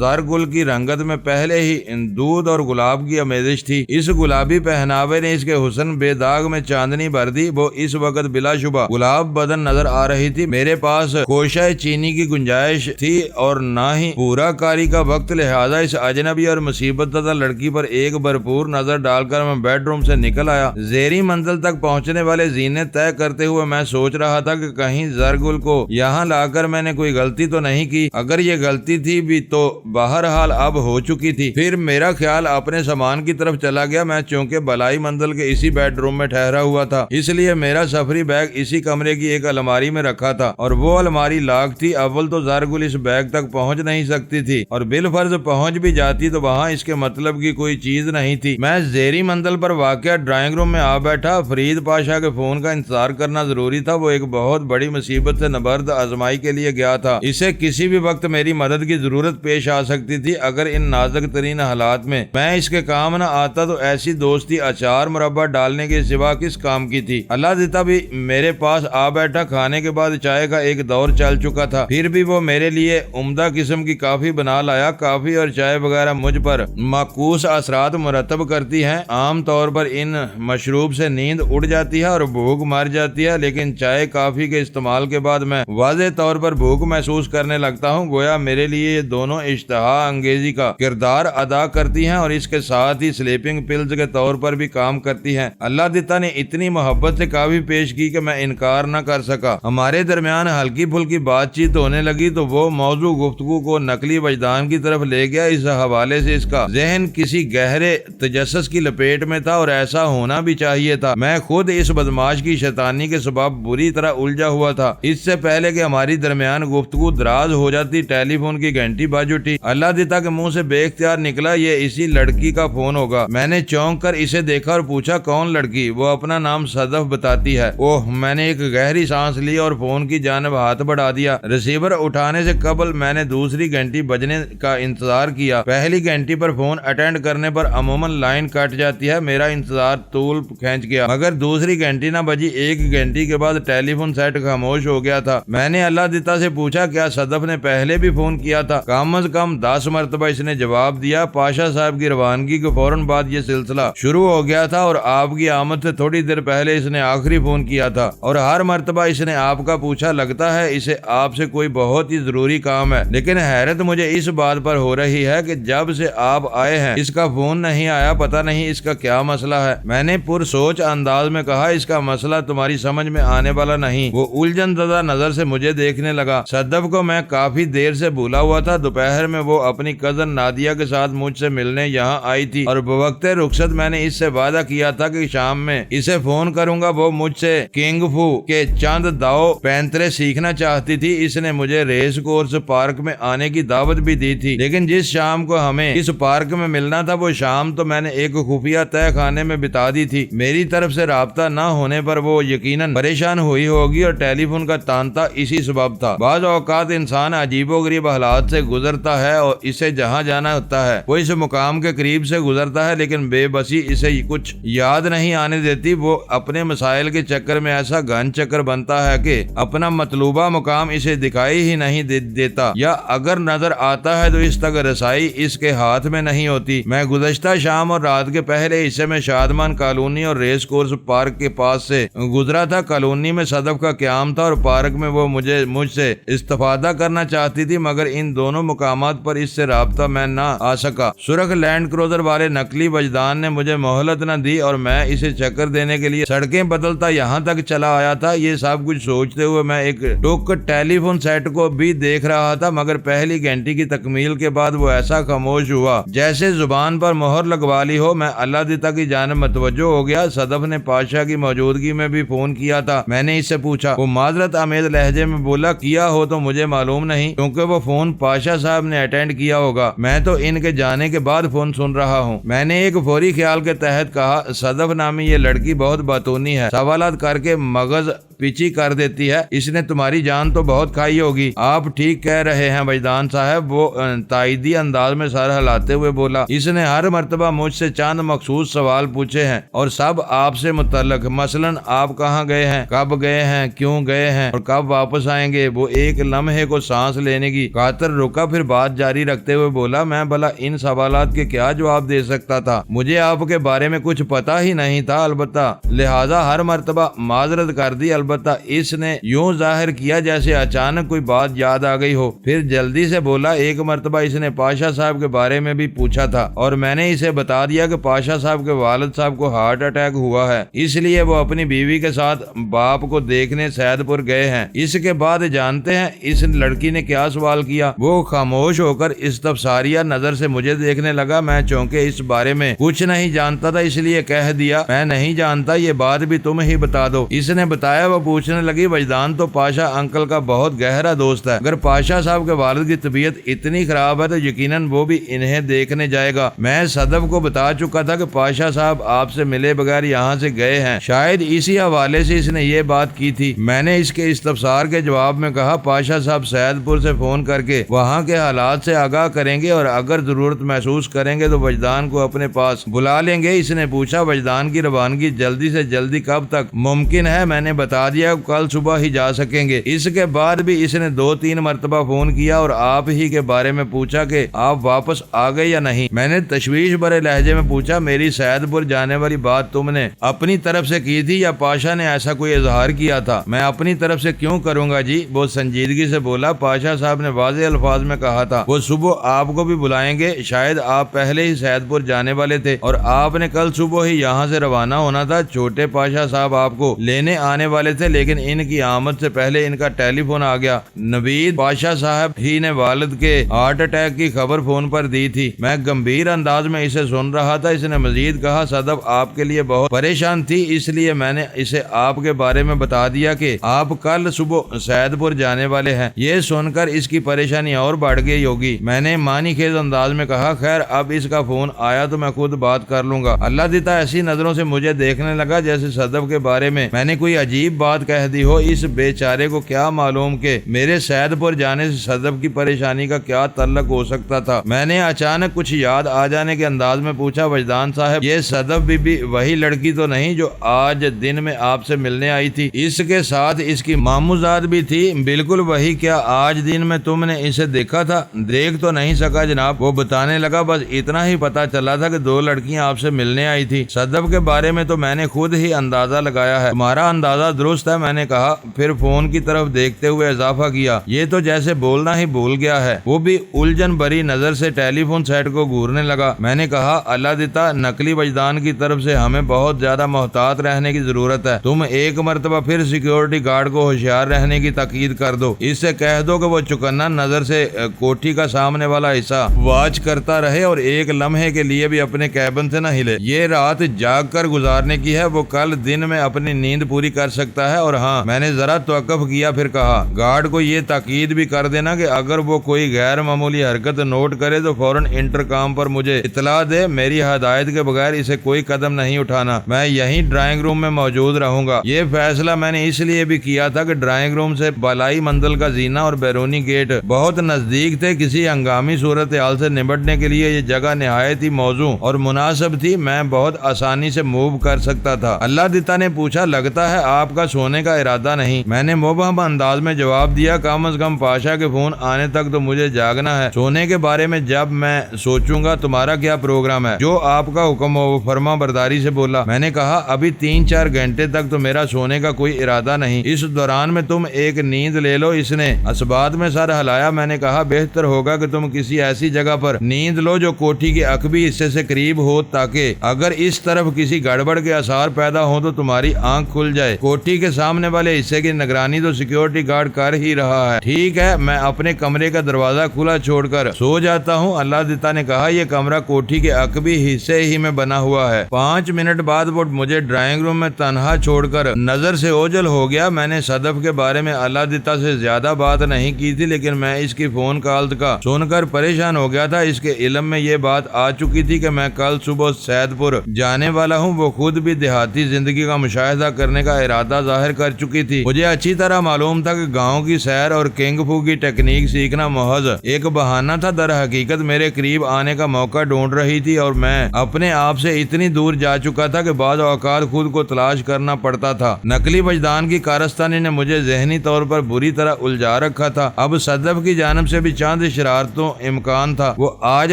S1: زہرگل کی رنگت میں پہلے ہی دودھ اور گلاب کی آمیزش تھی۔ اس گلابی پہناوے نے اس کے حسن بے داغ میں چاندنی بھر دی۔ وہ اس وقت بلا شبہ گلاب بدن نظر آ رہی تھی۔ میرے پاس کوشہ چینی کی گنجائش تھی اور نہ ہی پورا کاری کا وقت، لہذا اس اجنبی اور مصیبت زدہ لڑکی پر ایک بھرپور نظر ڈال کر میں بیڈ روم سے نکل آیا۔ زیریں منزل تک پہنچنے والے زینے طے کرتے ہوئے میں سوچ رہا تھا کہ کہیں زہرگل کو یہاں لا کر میں نے کوئی غلطی تو نہیں کی۔ اگر یہ غلطی تھی بھی تو بہرحال اب ہو چکی تھی۔ پھر میرا خیال اپنے سامان کی طرف چلا گیا۔ میں چونکہ بلائی منزل کے اسی بیڈ روم میں ٹھہرا ہوا تھا، اس لیے میرا سفری بیگ اسی کمرے کی ایک الماری میں رکھا تھا اور وہ الماری لاک تھی۔ اول تو زہرگل اس بیگ تک پہنچ نہیں سکتی تھی اور بالفرض پہنچ بھی جاتی تو وہاں اس کے مطلب کی کوئی چیز نہیں تھی۔ میں زیریں منزل پر واقع ڈرائنگ روم میں آ بیٹھا۔ فرید پاشا کے فون کا انتظار کرنا ضروری تھا۔ وہ ایک بہت بڑی مصیبت سے نبرد آزمائی کے لیے گیا تھا۔ اسے کسی بھی وقت میری مدد کی ضرورت پیش آ سکتی تھی۔ اگر ان نازک ترین حالات میں میں اس کے کام نہ آتا تو ایسی دوستی اچار مربع ڈالنے کے سوا کس کام کی تھی۔ اللہ دیتا بھی میرے پاس آ بیٹھا۔ کھانے کے بعد چائے کا ایک دور چل چکا تھا، پھر بھی وہ میرے لیے عمدہ قسم کی کافی بنا لایا۔ کافی اور چائے وغیرہ مجھ پر معکوس اثرات مرتب کرتی ہیں۔ عام طور پر ان مشروب سے نیند اڑ جاتی ہے اور بھوک مر جاتی ہے، لیکن چائے کافی کے استعمال کے بعد میں واضح طور پر بھوک محسوس کرنے لگتا ہوں۔ گویا میرے لیے یہ دونوں اشتہا انگیزی کا کردار ادا کرتی ہیں اور اس کے ساتھ ہی سلیپنگ پلز کے طور پر بھی کام کرتی ہیں۔ اللہ دتا نے اتنی محبت سے کافی پیش کی کہ میں انکار نہ کر سکا۔ ہمارے درمیان ہلکی پھلکی بات چیت ہونے لگی تو وہ موضوع گفتگو کو نقلی وجدان کی طرف لے گیا۔ اس حوالے سے اس کا ذہن کسی گہرے تجسس کی لپیٹ میں تھا اور ایسا ہونا بھی چاہیے تھا۔ میں خود اس بدماش کی شیطانی کے سبب بری طرح الجھا ہوا تھا۔ اس سے پہلے کہ ہماری درمیان گفتگو دراز ہو جاتی، ٹیلی فون کی گھنٹی بج اٹھی۔ اللہ دیتا کے منہ سے بے اختیار نکلا، یہ اسی لڑکی کا فون ہوگا۔ میں نے چونک کر اسے دیکھا اور پوچھا، کون لڑکی؟ وہ اپنا نام صدف بتاتی ہے۔ اوہ! میں نے ایک گہری سانس لی اور فون کی جانب ہاتھ بڑھا دیا۔ ریسیور اٹھانے سے قبل میں نے دوسری گھنٹی بجنے کا انتظار کیا۔ پہلی گھنٹی پر فون اٹینڈ کرنے پر عموماً لائن کٹ جاتی ہے۔ میرا انتظار طول کھینچ گیا، مگر دوسری گھنٹی نہ بجی۔ ایک گھنٹی کے بعد ٹیلی فون سیٹ خاموش ہو گیا تھا۔ میں نے اللہ دیتا سے پوچھا، کیا صدف نے پہلے بھی فون کیا تھا؟ کم از کم 10 مرتبہ اس نے جواب دیا۔ پاشا صاحب کی روانگی کے فوراً بعد یہ سلسلہ شروع ہو گیا تھا اور آپ کی آمد سے تھوڑی دیر پہلے اس نے آخری فون کیا تھا اور ہر مرتبہ اس نے آپ کا پوچھا۔ لگتا ہے اسے آپ سے کوئی بہت ہی ضروری کام ہے، لیکن حیرت مجھے اس بات پر ہو رہی ہے کہ جب سے آپ آئے ہیں اس کا فون نہیں آیا۔ پتہ نہیں اس کا کیا مسئلہ ہے۔ میں نے پرسوچ انداز میں کہا، اس کا مسئلہ تمہاری سمجھ میں آنے والا نہیں۔ وہ الجھن زدہ نظر سے مجھے دیکھنے لگا۔ صدف کو میں کافی دیر سے بھولا ہوا تھا۔ دوپہر میں وہ اپنی کزن نادیہ کے ساتھ مجھ سے ملنے یہاں آئی تھی اور بوقت رخصت میں نے اس سے وعدہ کیا تھا کہ شام میں اسے فون کروں گا۔ وہ مجھ سے کنگ فو کے چند داؤ پینترے سیکھنا چاہتی تھی۔ اس نے مجھے ریس کورس پارک میں آنے کی دعوت بھی دی تھی، لیکن جس شام کو ہمیں اس پارک میں ملنا تھا وہ شام تو میں نے ایک خفیہ تہہ خانے میں بتا دی تھی۔ میری طرف سے رابطہ نہ ہونے پر وہ وہ یقیناً پریشان ہوئی ہوگی اور ٹیلی فون کا تانتا اسی سبب تھا۔ بعض اوقات انسان عجیب و غریب حالات سے گزرتا ہے اور اسے جہاں جانا ہوتا ہے وہ اس مقام کے قریب سے گزرتا ہے، لیکن بے بسی اسے کچھ یاد نہیں آنے دیتی۔ وہ اپنے مسائل کے چکر میں ایسا گھن چکر بنتا ہے کہ اپنا مطلوبہ مقام اسے دکھائی ہی نہیں دیتا، یا اگر نظر آتا ہے تو اس تک رسائی اس کے ہاتھ میں نہیں ہوتی۔ میں گزشتہ شام اور رات کے پہلے حصے میں شادمان کالونی اور ریس کورس پارک کے پاس سے گزرا تھا۔ کالونی میں صدف کا قیام تھا اور پارک میں وہ مجھ سے استفادہ کرنا چاہتی تھی، مگر ان دونوں مقامات پر اس سے رابطہ میں نہ آ سکا۔ سرخ لینڈ کروزر والے نقلی وجدان نے مجھے مہلت نہ دی اور میں اسے چکر دینے کے لیے سڑکیں بدلتا یہاں تک چلا آیا تھا۔ یہ سب کچھ سوچتے ہوئے میں ایک ٹوک ٹیلی فون سیٹ کو بھی دیکھ رہا تھا، مگر پہلی گھنٹی کی تکمیل کے بعد وہ ایسا خاموش ہوا جیسے زبان پر مہر لگوا لی ہو۔ میں اللہ دیتا کی جانب متوجہ ہو گیا۔ صدف نے پاشا کی موجودگی میں بھی فون کیا تھا۔ میں نے اس سے پوچھا۔ وہ معذرت آمیز لہجے میں بولا، کیا ہو تو مجھے معلوم نہیں، کیونکہ وہ فون پاشا صاحب نے اٹینڈ کیا ہوگا۔ میں تو ان کے جانے کے بعد فون سن رہا ہوں۔ میں نے ایک فوری خیال کے تحت کہا، صدف نامی یہ لڑکی بہت باتونی ہے، سوالات کر کے مغز پیچی کر دیتی ہے، اس نے تمہاری جان تو بہت کھائی ہوگی۔ آپ ٹھیک کہہ رہے ہیں وجدان صاحب، وہ تائیدی انداز میں سر ہلاتے ہوئے بولا۔ اس نے ہر مرتبہ مجھ سے چند مخصوص سوال پوچھے ہیں اور سب آپ سے متعلق، مثلا آپ کہاں گئے ہیں، کب گئے ہیں، کیوں گئے ہیں اور کب واپس آئیں گے۔ وہ ایک لمحے کو سانس لینے کی خاطر رکا، پھر بات جاری رکھتے ہوئے بولا، میں بھلا ان سوالات کے کیا جواب دے سکتا تھا، مجھے آپ کے بارے میں کچھ پتا ہی نہیں تھا، البتہ لہذا ہر مرتبہ معذرت کر دی۔ البتہ اس نے یوں ظاہر کیا جیسے اچانک کوئی بات یاد آ گئی ہو، پھر جلدی سے بولا، ایک مرتبہ اس نے پاشا صاحب کے بارے میں بھی پوچھا تھا اور میں نے اسے بتا دیا کہ پاشا صاحب کے والد صاحب کو ہارٹ اٹیک ہوا ہے، اس لیے وہ اپنی بیوی کے ساتھ باپ کو دیکھنے سید پور گئے ہیں۔ اس کے بعد جانتے ہیں اس لڑکی نے کیا سوال کیا؟ وہ خاموش ہو کر استفساریہ نظر سے مجھے دیکھنے لگا۔ میں چونکہ اس بارے میں کچھ نہیں جانتا تھا اس لیے کہہ دیا، میں نہیں جانتا، یہ بات بھی تم ہی بتا دو۔ اس نے بتایا۔ وہ پوچھنے لگی، وجدان تو پاشا انکل کا بہت گہرا دوست ہے، اگر پاشا صاحب کے والد کی طبیعت اتنی خراب ہے تو یقیناً وہ بھی انہیں دیکھنے جائے گا۔ میں صدف کو بتا چکا تھا کہ پاشا صاحب آپ سے ملے بغیر یہاں سے گئے ہیں، شاید اسی حوالے سے اس نے یہ بات کی تھی۔ میں نے اس کے استفسار کے جواب میں کہا، پاشا صاحب سید پور سے فون کر کے وہاں کے حالات سے آگاہ کریں گے اور اگر ضرورت محسوس کریں گے تو وجدان کو اپنے پاس بلا لیں گے۔ اس نے پوچھا، وجدان کی روانگی جلدی سے جلدی کب تک ممکن ہے؟ میں نے بتا دیا، کل صبح ہی جا سکیں گے۔ اس کے بعد بھی اس نے 2-3 مرتبہ فون کیا اور آپ ہی کے بارے میں پوچھا کہ آپ واپس آ گئے یا نہیں۔ میں نے تشویش بھرے لہجے میں پوچھا، میری سید پور جانے والی بات تم نے اپنی طرف سے کی تھی یا پاشا نے ایسا کوئی اظہار کیا تھا؟ میں اپنی طرف سے کیوں کروں گا جی، وہ سنجیدگی سے بولا۔ پاشا صاحب نے واضح الفاظ میں کہا تھا وہ صبح آپ کو بھی بلائیں گے، شاید آپ پہلے ہی سید پور جانے والے تھے اور آپ نے کل صبح ہی یہاں سے روانہ ہونا تھا۔ چھوٹے پاشا صاحب آپ کو لینے آنے والے تھے، لیکن ان کی آمد سے پہلے ان کا ٹیلی فون آ گیا۔ نوید پاشا صاحب ہی نے والد کے ہارٹ اٹیک کی خبر فون پر دی تھی۔ میں گمبھیر انداز میں اسے سن رہا تھا۔ اس نے مزید کہا، صدف آپ کے لیے بہت پریشان تھی، اس لیے میں نے اسے آپ کے بارے میں بتا دیا کہ آپ کل صبح سید پور جانے والے ہیں۔ یہ سن کر اس کی پریشانی اور بڑھ گئی ہوگی۔ میں نے معنی خیز انداز میں کہا، خیر اب اس کا فون آیا تو میں خود بات کر لوں گا۔ اللہ دیتا ایسی نظروں سے مجھے دیکھنے لگا جیسے صدف کے بارے میں نے کوئی عجیب بات کہہ دی ہو۔ اس بیچارے کو کیا معلوم کہ میرے سید پور جانے سے صدف کی پریشانی کا کیا تعلق ہو سکتا تھا۔ میں نے اچانک کچھ یاد آ جانے کے انداز میں پوچھا، وجدان صاحب یہ صدف بی بی وہی لڑکی تو نہیں جو آج دن میں آپ سے ملنے آئی تھی؟ اس کے ساتھ اس کی ماموزاد بھی تھی؟ بالکل وہی۔ کیا آج دن میں تم نے اسے دیکھا تھا؟ دیکھ تو نہیں سکا جناب، وہ بتانے لگا، بس اتنا ہی پتا چلا تھا کہ 2 لڑکیاں آپ سے ملنے آئی تھی۔ صدف کے بارے میں تو میں نے خود ہی اندازہ لگایا ہے۔ تمہارا اندازہ درست ہے، میں نے کہا، پھر فون کی طرف دیکھتے ہوئے اضافہ کیا، یہ تو جیسے بولنا ہی بھول گیا ہے۔ وہ بھی الجھن بھری نظر سے ٹیلی فون سیٹ کو گھورنے لگا۔ میں نے کہا، اللہ دیتا نقلی وجدان کی طرف سے ہمیں بہت زیادہ محتاط رہنے کی ضرورت ہے۔ تم ایک مرتبہ پھر سیکیورٹی گارڈ کو ہوشیار رہنے کی تاکید کر دو، اس سے کہہ دو کہ وہ چکنا نظر سے کوٹھی کا سامنے والا حصہ واچ کرتا رہے اور ایک لمحے کے لیے بھی اپنے کیبن سے نہ ہلے۔ یہ رات جاگ کر گزارنے کی ہے، وہ کل دن میں اپنی نیند پوری کر سکتا سکتا ہے، اور ہاں میں نے ذرا توقف کیا، پھر کہا گارڈ کو یہ تاکید بھی کر دینا کہ اگر وہ کوئی غیر معمولی حرکت نوٹ کرے تو فوراً انٹرکام پر مجھے اطلاع دے، میری ہدایت کے بغیر اسے کوئی قدم نہیں اٹھانا، میں یہیں ڈرائنگ روم میں موجود رہوں گا۔ یہ فیصلہ میں نے اس لیے بھی کیا تھا کہ ڈرائنگ روم سے بالائی منزل کا زینہ اور بیرونی گیٹ بہت نزدیک تھے، کسی ہنگامی صورتحال سے نمٹنے کے لیے یہ جگہ نہایت ہی موزوں اور مناسب تھی، میں بہت آسانی سے موو کر سکتا تھا۔ اللہ دتا نے پوچھا لگتا ہے آپ کا سونے کا ارادہ نہیں؟ میں نے مبہم انداز میں جواب دیا کم از کم پاشا کے فون آنے تک تو مجھے جاگنا ہے، سونے کے بارے میں جب میں سوچوں گا۔ تمہارا کیا پروگرام ہے؟ جو آپ کا حکم ہو، وہ فرما برداری سے بولا۔ میں نے کہا ابھی 3-4 گھنٹے تک تو میرا سونے کا کوئی ارادہ نہیں، اس دوران میں تم ایک نیند لے لو۔ اس نے اسبات میں سر ہلایا۔ میں نے کہا بہتر ہوگا کہ تم کسی ایسی جگہ پر نیند لو جو کوٹھی کے عقبی حصے سے قریب ہو، تاکہ اگر اس طرف کسی گڑبڑ کے آثار پیدا ہوں تو تمہاری آنکھ کھل جائے۔ کوٹھی کے سامنے والے حصے کی نگرانی تو سیکیورٹی گارڈ کر ہی رہا ہے۔ ٹھیک ہے، میں اپنے کمرے کا دروازہ کھلا چھوڑ کر سو جاتا ہوں۔ اللہ دتا نے کہا یہ کمرہ کوٹھی کے عقبی حصے ہی میں بنا ہوا ہے۔ 5 منٹ بعد وہ مجھے ڈرائنگ روم میں تنہا چھوڑ کر نظر سے اوجھل ہو گیا۔ میں نے صدف کے بارے میں اللہ دتا سے زیادہ بات نہیں کی تھی، لیکن میں اس کی فون کال کا سن کر پریشان ہو گیا تھا۔ اس کے علم میں یہ بات آ چکی تھی کہ میں کل صبح سید پور جانے والا ہوں۔ وہ خود بھی دیہاتی زندگی کا مشاہدہ کرنے کا ارادہ ظاہر کر چکی تھی۔ مجھے اچھی طرح معلوم تھا کہ گاؤں کی سیر اور کنگ فو کی ٹیکنیک سیکھنا محض ایک بہانہ تھا، در حقیقت میرے قریب آنے کا موقع ڈھونڈ رہی تھی، اور میں اپنے آپ سے اتنی دور جا چکا تھا کہ بعض اوقات خود کو تلاش کرنا پڑتا تھا۔ نقلی وجدان کی کارستانی نے مجھے ذہنی طور پر بری طرح الجھا رکھا تھا۔ اب صدف کی جانب سے بھی چند شرارتوں امکان تھا۔ وہ آج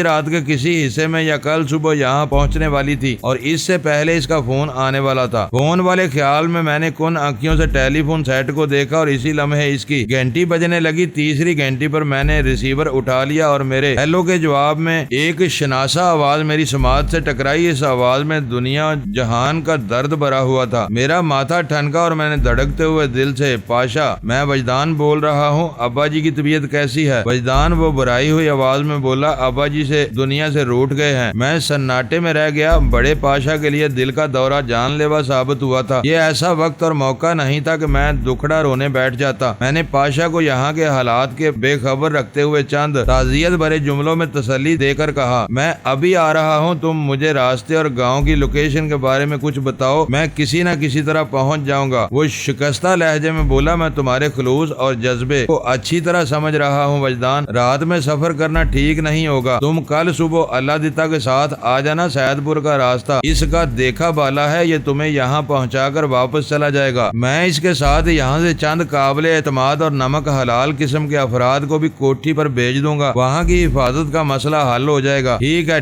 S1: رات کے کسی حصے میں یا کل صبح یہاں پہنچنے والی تھی، اور اس سے پہلے اس کا فون آنے والا تھا۔ فون والے خیال میں نے کن آنکھوں سے ٹیلی فون سیٹ کو دیکھا، اور اسی لمحے اس کی گھنٹی بجنے لگی۔ تیسری گھنٹی پر میں نے ریسیور اٹھا لیا، اور میرے ہیلو کے جواب میں ایک شناسا آواز میری سماعت سے ٹکرائی۔ اس آواز میں دنیا جہان کا درد بھرا ہوا تھا۔ میرا ماتھا ٹھنکا اور میں نے دھڑکتے ہوئے دل سے پاشا میں وجدان بول رہا ہوں، ابا جی کی طبیعت کیسی ہے؟ وجدان وہ بھرائی ہوئی آواز میں بولا ابا جی سے دنیا سے روٹ گئے ہیں۔ میں سناٹے میں رہ گیا۔ بڑے پاشا کے لیے دل کا دورہ جان لیوا ثابت ہوا تھا۔ یہ ایسا وقت اور موقع نہیں تھا کہ میں دکھڑا رونے بیٹھ جاتا۔ میں نے پاشا کو یہاں کے حالات کے بے خبر رکھتے ہوئے چند تعزیت بھرے جملوں میں تسلی دے کر کہا میں ابھی آ رہا ہوں، تم مجھے راستے اور گاؤں کی لوکیشن کے بارے میں کچھ بتاؤ، میں کسی نہ کسی طرح پہنچ جاؤں گا۔ وہ شکستہ لہجے میں بولا میں تمہارے خلوص اور جذبے کو اچھی طرح سمجھ رہا ہوں وجدان، رات میں سفر کرنا ٹھیک نہیں ہوگا، تم کل صبح اللہ دتا کے ساتھ آ جانا۔ سید پور کا راستہ اس کا دیکھا بالا ہے، یہ تمہیں یہاں پہنچا کر واپس چلا جائے گا۔ میں اس کے ساتھ یہاں سے چند قابل اعتماد اور نمک حلال قسم کے افراد کو بھی کوٹھی پر بھیج دوں گا، وہاں کی حفاظت کا مسئلہ حل ہو جائے گا۔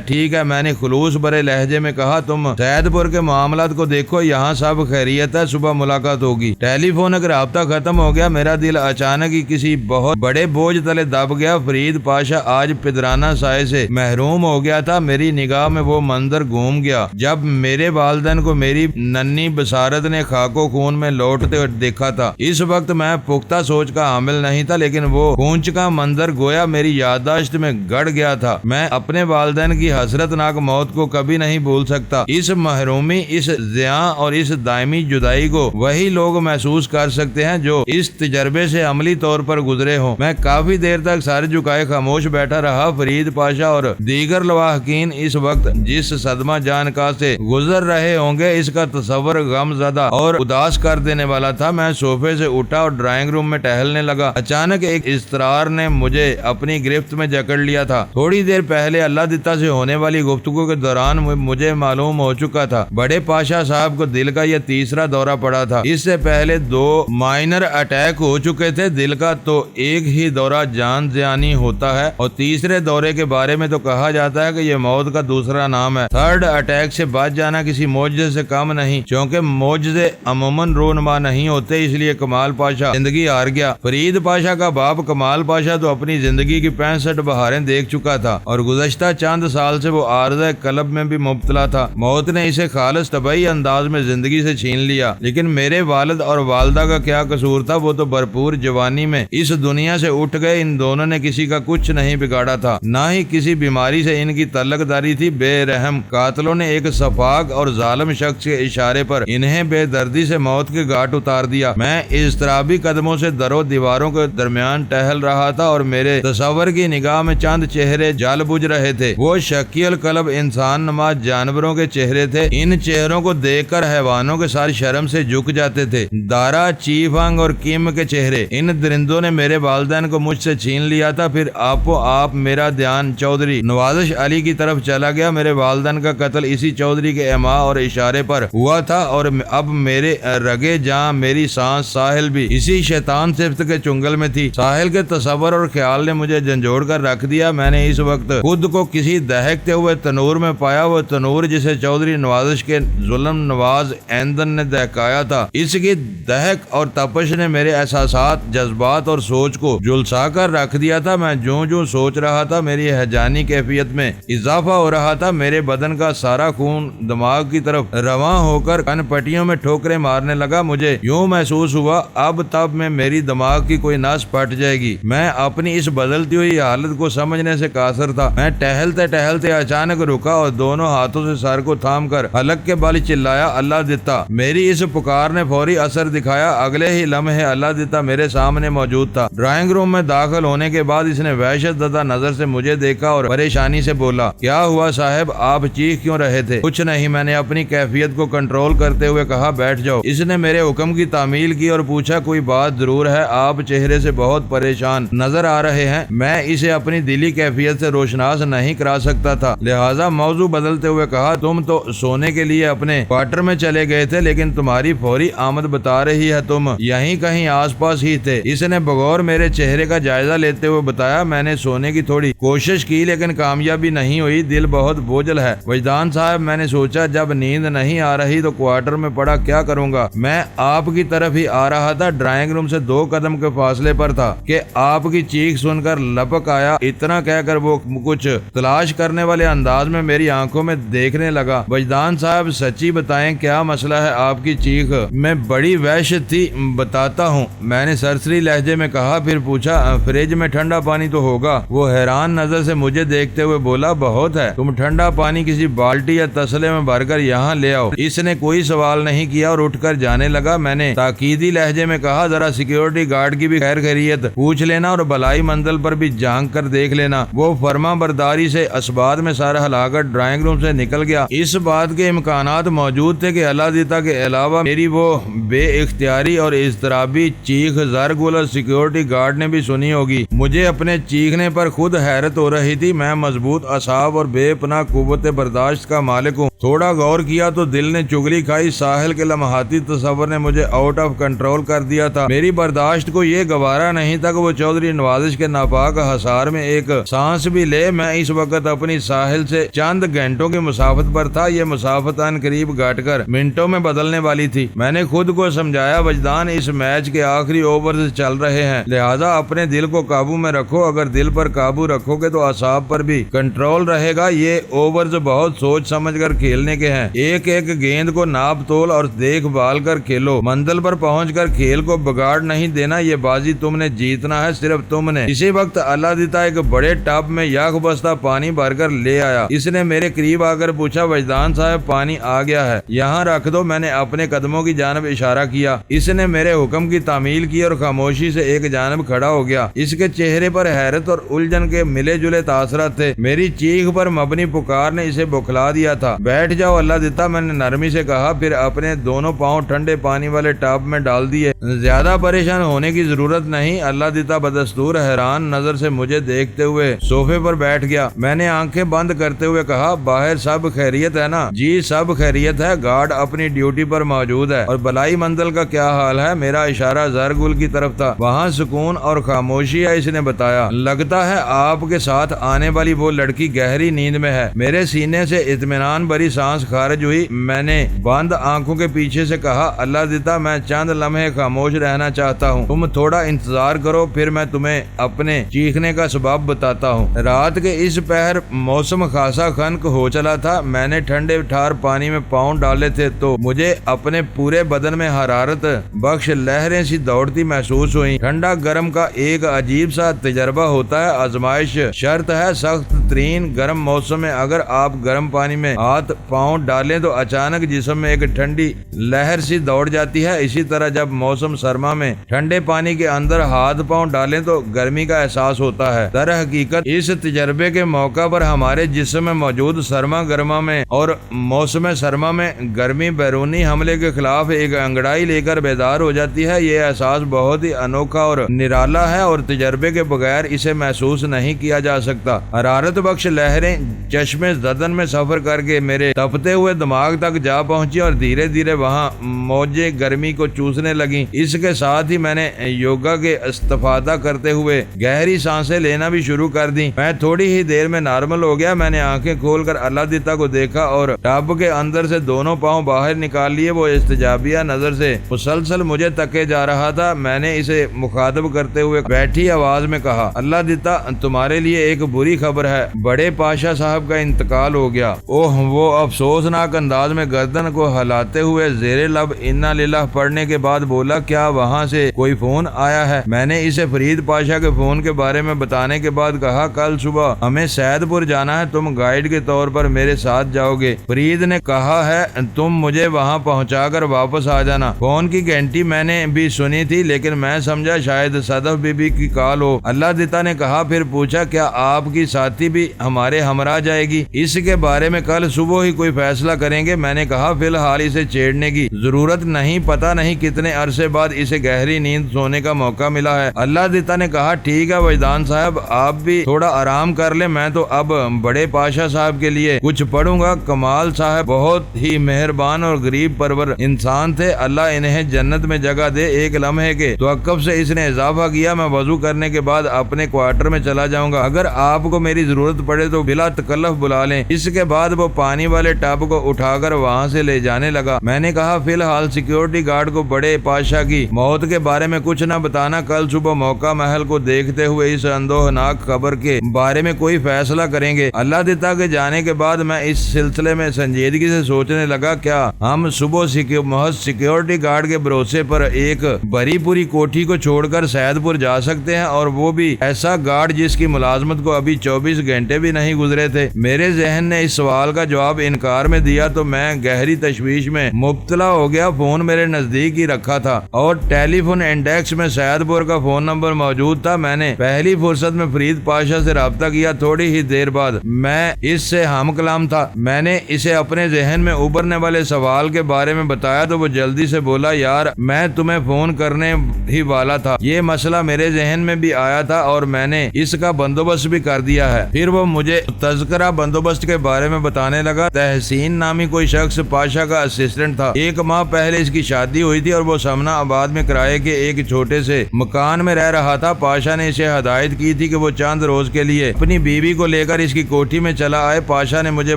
S1: ٹھیک ہے، میں نے خلوص بھرے لہجے میں کہا، تم سید پور کے معاملات کو دیکھو، یہاں سب خیریت ہے، صبح ملاقات ہوگی۔ ٹیلی فونک رابطہ ختم ہو گیا۔ میرا دل اچانک ہی کسی بہت بڑے بوجھ تلے دب گیا۔ فرید پاشا آج پدرانہ سائے سے محروم ہو گیا تھا۔ میری نگاہ میں وہ منظر گھوم گیا جب میرے والدین کو میری ننھی بصارت نے خاک و خون میں لوٹتے دیکھا تھا۔ اس وقت میں پختہ سوچ کا حامل نہیں تھا، لیکن وہ خونچ کا منظر گویا میری یادداشت میں گڑ گیا تھا۔ میں اپنے والدین کی حسرت ناک موت کو کبھی نہیں بھول سکتا۔ اس محرومی، اس زیاں اور اس دائمی جدائی کو وہی لوگ محسوس کر سکتے ہیں جو اس تجربے سے عملی طور پر گزرے ہوں۔ میں کافی دیر تک سر جھکائے خاموش بیٹھا رہا۔ فرید پاشا اور دیگر لواحقین اس وقت جس صدمہ جان کا سے گزر رہے ہوں گے، اس کا تصور غم زدہ اور اداس کر دینے والا تھا۔ میں صوفے سے اٹھا اور ڈرائنگ روم میں ٹہلنے لگا۔ اچانک ایک اضطرار نے مجھے اپنی گرفت میں جکڑ لیا تھا۔ تھوڑی دیر پہلے اللہ دتا سے ہونے والی گفتگو کے دوران مجھے معلوم ہو چکا تھا بڑے پاشا صاحب کو دل کا یہ تیسرا دورہ پڑا تھا۔ اس سے پہلے 2 مائنر اٹیک ہو چکے تھے۔ دل کا تو ایک ہی دورہ جان زیانی ہوتا ہے، اور تیسرے دورے کے بارے میں تو کہا جاتا ہے کہ یہ موت کا دوسرا نام ہے۔ 3rd اٹیک سے بچ جانا کسی معجزے سے کم نہیں، چونکہ معجزے عموماً رونما نہیں ہوتے، اس لیے کمال پاشا زندگی ہار گیا۔ فرید پاشا کا باپ کمال پاشا تو اپنی زندگی کی 65 بہاریں دیکھ چکا تھا، اور گزشتہ چند سال سے وہ عارضہ قلب میں بھی مبتلا تھا۔ موت نے اسے خالص طبعی انداز میں زندگی سے چھین لیا، لیکن میرے والد اور والدہ کا کیا قصور تھا؟ وہ تو بھرپور جوانی میں اس دنیا سے اٹھ گئے۔ ان دونوں نے کسی کا کچھ نہیں بگاڑا تھا، نہ ہی کسی بیماری سے ان کی تعلق داری تھی۔ بے رحم قاتلوں نے ایک سفاک اور ظالم شخص کے اشارے پر انہیں بے دردی سے موت کے گھاٹ اتار دیا۔ میں اضطرابی قدموں سے دروں دیواروں کے درمیان ٹہل رہا تھا اور میرے تصور کی نگاہ میں چند چہرے جل بجھ رہے تھے۔ وہ شکی القلب انسان نما جانوروں کے چہرے تھے۔ ان چہروں کو دیکھ کر حیوانوں کے ساتھ شرم سے جھک جاتے تھے۔ دارا، چیفانگ اور کیم کے چہرے۔ ان درندوں نے میرے والدین کو مجھ سے چھین لیا تھا۔ پھر آپ میرا دھیان چودھری نوازش علی کی طرف چلا گیا۔ میرے والدین کا قتل اسی چودھری کے ایما اور اشارے پر ہوا تھا اور اب میرے رگے جہاں میری سانس ساحل بھی اسی شیطان صفت کے چنگل میں تھی۔ ساحل کے تصور اور خیال نے مجھے جھنجھوڑ کر رکھ دیا۔ میں نے اس وقت خود کو کسی دہکتے ہوئے تنور میں پایا۔ وہ تنور جسے چودھری نوازش کے ظلم نواز ایندھن نے دہکایا تھا، اس کی دہک اور تپش نے میرے احساسات، جذبات اور سوچ کو جھلسا کر رکھ دیا تھا۔ میں جوں سوچ رہا تھا میری ہیجانی کیفیت میں اضافہ ہو رہا تھا۔ میرے بدن کا سارا خون دماغ کی طرف رواں ہو کر کن پٹیوں میں ٹھوکریں مارنے لگا۔ مجھے یوں محسوس ہوا اب تب میں میری دماغ کی کوئی نس پھٹ جائے گی۔ میں اپنی اس بدلتی ہوئی حالت کو سمجھنے سے قاصر تھا۔ میں ٹہلتے اچانک رکا اور دونوں ہاتھوں سے سر کو تھام کر حلق کے بل چلایا، اللہ دتا۔ میری اس پکار نے فوری اثر دکھایا۔ اگلے ہی لمحے اللہ دتا میرے سامنے موجود تھا۔ ڈرائنگ روم میں داخل ہونے کے بعد اس نے وحشت زدہ نظر سے مجھے دیکھا اور پریشانی سے بولا، کیا ہوا صاحب، آپ چیخ کیوں رہے تھے؟ کچھ نہیں، میں نے اپنی کیفیت کو کنٹرول کرتے ہوئے کہا، بیٹھ جاؤ۔ اس نے میرے حکم کی تعمیل کی اور پوچھا، کوئی بات ضرور ہے، آپ چہرے سے بہت پریشان نظر آ رہے ہیں۔ میں اسے اپنی دلی کیفیت سے روشناس نہیں کرا سکتا تھا، لہٰذا موضوع بدلتے ہوئے کہا، تم تو سونے کے لیے اپنے کوارٹر میں چلے گئے تھے، لیکن تمہاری فوری آمد بتا رہی ہے تم یہیں کہیں آس پاس ہی تھے۔ اس نے بغور میرے چہرے کا جائزہ لیتے ہوئے بتایا، میں نے سونے کی تھوڑی کوشش کی لیکن کامیابی نہیں ہوئی، دل بہت بوجھل ہے وجدان صاحب۔ میں نے سوچا جب نیند نہیں آ رہی تو کوارٹر میں پڑا کیا کروں گا۔ میں آپ کی طرف ہی آ رہا تھا، ڈرائنگ روم سے 2 قدم کے فاصلے پر تھا کہ آپ کی چیخ سن کر لپک آیا۔ اتنا کہہ کر وہ کچھ تلاش کرنے والے انداز میں میری آنکھوں میں دیکھنے لگا۔ وجدان صاحب سچی بتائیں کیا مسئلہ ہے آپ کی چیخ میں بڑی وحشت تھی؟ بتاتا ہوں، میں نے سرسری لہجے میں کہا، پھر پوچھا، فریج میں ٹھنڈا پانی تو ہوگا؟ وہ حیران نظر سے مجھے دیکھتے ہوئے بولا، بہت ہے، تم ٹھنڈا پانی کسی بالٹی یا تسلے میں بھر کر یہاں لے آؤ۔ اس نے کوئی سوال نہیں کیا اور اٹھ کر جانے لگا۔ میں نے تاکیدی لہجے میں کہا، ذرا سیکیورٹی گارڈ کی بھی خیر خیریت پوچھ لینا اور بلائی منزل پر بھی جھانک کر دیکھ لینا۔ وہ فرما برداری سے اسباب میں سارا ہلا کر ڈرائنگ روم سے نکل گیا۔ اس بات کے امکانات موجود تھے کہ اللہ دیتا کے علاوہ میری وہ بے اختیاری اور اضطرابی چیخ زرگل اور سیکیورٹی گارڈ نے بھی سنی ہوگی۔ مجھے اپنے چیخنے پر خود حیرت ہو رہی تھی۔ میں مضبوط اعصاب اور بے پناہ قوت برداشت کا مالک ہوں۔ تھوڑا غور کیا تو دل نے چگلی کھائی۔ ساحل کے لمحاتی تصور نے مجھے آؤٹ آف کنٹرول کر دیا تھا۔ میری برداشت کو یہ گوارا نہیں تھا کہ وہ چودھری نوازش کے ناپاک حصار میں ایک سانس بھی لے۔ میں اس وقت اپنی ساحل سے چند گھنٹوں کی مسافت پر تھا۔ یہ مسافت ان قریب گھٹ کر منٹوں میں بدلنے والی تھی۔ میں نے خود کو سمجھایا، وجدان، اس میچ کے آخری اوورز چل رہے ہیں، لہذا اپنے دل کو قابو میں رکھو۔ اگر دل پر قابو رکھو گے تو اعصاب پر بھی کنٹرول رہے گا۔ یہ اوورز بہت سوچ سمجھ کر کھیلنے کے ہیں۔ ایک ایک گیند کو ناپ تول اور دیکھ بھال کر کھیلو۔ منزل پر پہنچ کر کھیل کو بگاڑ نہیں دینا۔ یہ بازی تم نے جیتنا ہے، صرف تم نے۔ اسی وقت اللہ دیتا ایک بڑے ٹب میں یک بستہ پانی بھر کر لے آیا۔ اس نے میرے قریب آ کر پوچھا، وجدان صاحب پانی آ گیا ہے، یہاں رکھ دو۔ میں نے اپنے قدموں کی جانب اشارہ کیا۔ اس نے میرے حکم کی تعمیل کی اور خاموشی سے ایک جانب کھڑا ہو گیا۔ اس کے چہرے پر حیرت اور الجھن کے ملے جلے تاثرات تھے۔ میری چیخ پر مبنی پکار نے اسے بکھلا دیا تھا۔ بیٹھ جاؤ اللہ دیتا، میں نے نرمی سے کہا، پھر اپنے دونوں پاؤں ٹھنڈے پانی والے ٹب میں ڈال دیے۔ زیادہ پریشان ہونے کی ضرورت نہیں۔ اللہ دیتا بدستور حیران نظر سے مجھے دیکھتے ہوئے صوفے پر بیٹھ گیا۔ میں نے آنکھیں بند کرتے ہوئے کہا، باہر سب خیریت ہے نا؟ جی سب خیریت ہے، گارڈ اپنی ڈیوٹی پر موجود ہے۔ اور بلائی منزل کا کیا حال ہے؟ میرا اشارہ زرگل کی طرف تھا۔ وہاں سکون اور خاموشی ہے، اس نے بتایا۔ لگتا ہے آپ کے ساتھ آنے والی وہ لڑکی گہری نیند میں ہے۔ میرے سینے سے اطمینان بھری سانس خارج ہوئی۔ میں نے بند آنکھوں کے پیچھے سے کہا، اللہ دیتا، میں چند لمحے خاموش رہنا چاہتا ہوں، تم تھوڑا انتظار کرو، پھر میں تمہیں اپنے چیخنے کا سبب بتاتا ہوں۔ رات کے اس پہر موسم خاصا خنک ہو چلا تھا۔ میں نے ٹھنڈے ٹھار پانی میں پاؤں ڈالے تھے تو مجھے اپنے پورے بدن میں حرارت بخش لہریں سی دوڑتی محسوس ہوئی۔ ٹھنڈا گرم کا ایک عجیب سا تجربہ ہوتا ہے، آزمائش شرط ہے، سخت ترین گرم موسم میں اگر آپ گرم پانی میں ہاتھ پاؤں ڈالیں تو اچانک جسم میں ایک ٹھنڈی لہر سی دوڑ جاتی ہے، اسی طرح جب موسم سرما میں ٹھنڈے پانی کے اندر ہاتھ پاؤں ڈالیں تو گرمی کا احساس ہوتا ہے۔ در حقیقت اس تجربے کے موقع پر ہمارے جسم میں موجود سرما گرما میں اور موسم سرما میں گرمی بیرونی حملے کے خلاف ایک انگڑائی لے کر بیدار ہو جاتی ہے۔ یہ احساس بہت ہی انوکھا اور نرالا ہے اور تجربے کے بغیر اسے محسوس نہیں کیا جا سکتا۔ حرارت بخش لہریں چشم زدن میں سفر کر کے میرے تپتے ہوئے دماغ تک جا پہنچی اور دھیرے دھیرے وہاں موجیں گرمی کو چوسنے لگیں۔ اس کے ساتھ ہی میں نے یوگا کے استفادہ کرتے ہوئے گہری سانسیں لینا بھی شروع کر دی۔ میں تھوڑی ہی دیر میں نارمل ہو گیا۔ میں نے آنکھیں کھول کر اللہ دیتا کو دیکھا اور ٹب کے اندر سے دونوں پاؤں باہر نکال لیے۔ وہ استجابیہ نظر سے مسلسل مجھے تکے جا رہا تھا۔ میں نے اسے مخاطب کرتے ہوئے بیٹھی آواز میں کہا، اللہ دیتا تمہارے لیے ایک بری خبر ہے، بڑے پاشا صاحب کا انتقال ہو گیا۔ وہ افسوسناک انداز میں گردن کو ہلاتے ہوئے زیر لب انا للہ پڑھنے کے بعد بولا، کیا وہاں سے کوئی فون آیا ہے؟ میں نے اسے فرید پاشا کے فون کے بارے میں بتانے کے بعد کہا، کل صبح ہمیں سید پور جانا ہے، تم گائیڈ کے طور پر میرے ساتھ جاؤ گے۔ فرید نے کہا ہے تم مجھے وہاں پہنچا کر واپس آ جانا۔ فون کی گھنٹی میں نے بھی سنی تھی لیکن میں سمجھا شاید صدف بی بی کی کال ہو۔ اللہ دیتا نے کہا، پھر پوچھا، کیا آپ کی ساتھی بھی ہمارے ہمراہ جائے گی؟ اس کے بارے میں کل صبح ہی کوئی فیصلہ کریں گے۔ میں نے کہا، فی الحال اسے چھیڑنے کی ضرورت نہیں، پتہ نہیں کتنے عرصے بعد اسے گہری نیند سونے کا موقع ملا ہے۔ اللہ دیتا نے کہا، ٹھیک ہے وجدان صاحب، آپ بھی تھوڑا آرام کر لیں، میں تو اب بڑے پاشا صاحب کے لیے کچھ پڑھوں گا۔ کمال صاحب بہت ہی مہربان اور غریب پرور انسان تھے، اللہ انہیں جنت میں جگہ دے۔ ایک لمحے کے توقف سے اس نے اضافہ کیا، میں وضو کرنے کے بعد اپنے کوارٹر میں چلا جاؤں گا، اگر آپ کو میری ضرورت پڑے تو بلا تکلف بلا لیں۔ اس کے بعد وہ پانی والے ٹب کو اٹھا کر وہاں سے لے جانے لگا۔ میں نے کہا، فی الحال سیکیورٹی گارڈ کو بڑے پاشا کی موت کے بارے میں کچھ نہ بتانا، کل صبح موقع محل کو دیکھتے ہوئے اس اندوہناک خبر کے بارے میں کوئی فیصلہ کریں گے۔ اللہ دیتا کے جانے کے بعد میں اس سلسلے میں سنجیدگی سے سوچنے لگا، کیا ہم صبح محض سیکیورٹی گارڈ کے بھروسے پر ایک بری پوری کوٹھی کو چھوڑ کر سید پور جا سکتے ہیں، اور وہ بھی ایسا گارڈ جس کی ملازمت کو ابھی 24 گھنٹے بھی نہیں گزرے تھے؟ میرے ذہن نے اس سوال کا جواب انکار میں دیا تو میں گہری تشویش میں مبتلا ہو گیا۔ فون میرے نزدیک ہی رکھا تھا اور ٹیلی فون انڈیکس میں سید پور کا فون نمبر موجود تھا۔ میں نے پہلی فرصت میں فرید پاشا سے رابطہ کیا۔ تھوڑی ہی دیر بعد میں اس سے ہم کلام تھا۔ میں نے اسے اپنے ذہن میں ابھرنے والے سوال کے بارے میں بتایا تو وہ جلدی سے بولا، یار میں تمہیں فون کرنے ہی والا تھا، یہ مسئلہ میرے ذہن میں بھی آیا تھا اور میں نے اس کا بندوبست بھی کر دیا ہے۔ پھر وہ مجھے تذکرہ بندوبست کے بارے میں بتانے لگا۔ تحسین نامی کوئی شخص پاشا کا اسسٹنٹ تھا، 1 ماہ پہلے اس کی شادی ہوئی تھی اور وہ سمنا آباد میں کرائے کے ایک چھوٹے سے مکان میں رہ رہا تھا۔ پاشا نے اسے ہدایت کی تھی کہ وہ چند روز کے لیے اپنی بیوی کو لے کر اس کی کوٹھی میں چلا آئے۔ پاشا نے مجھے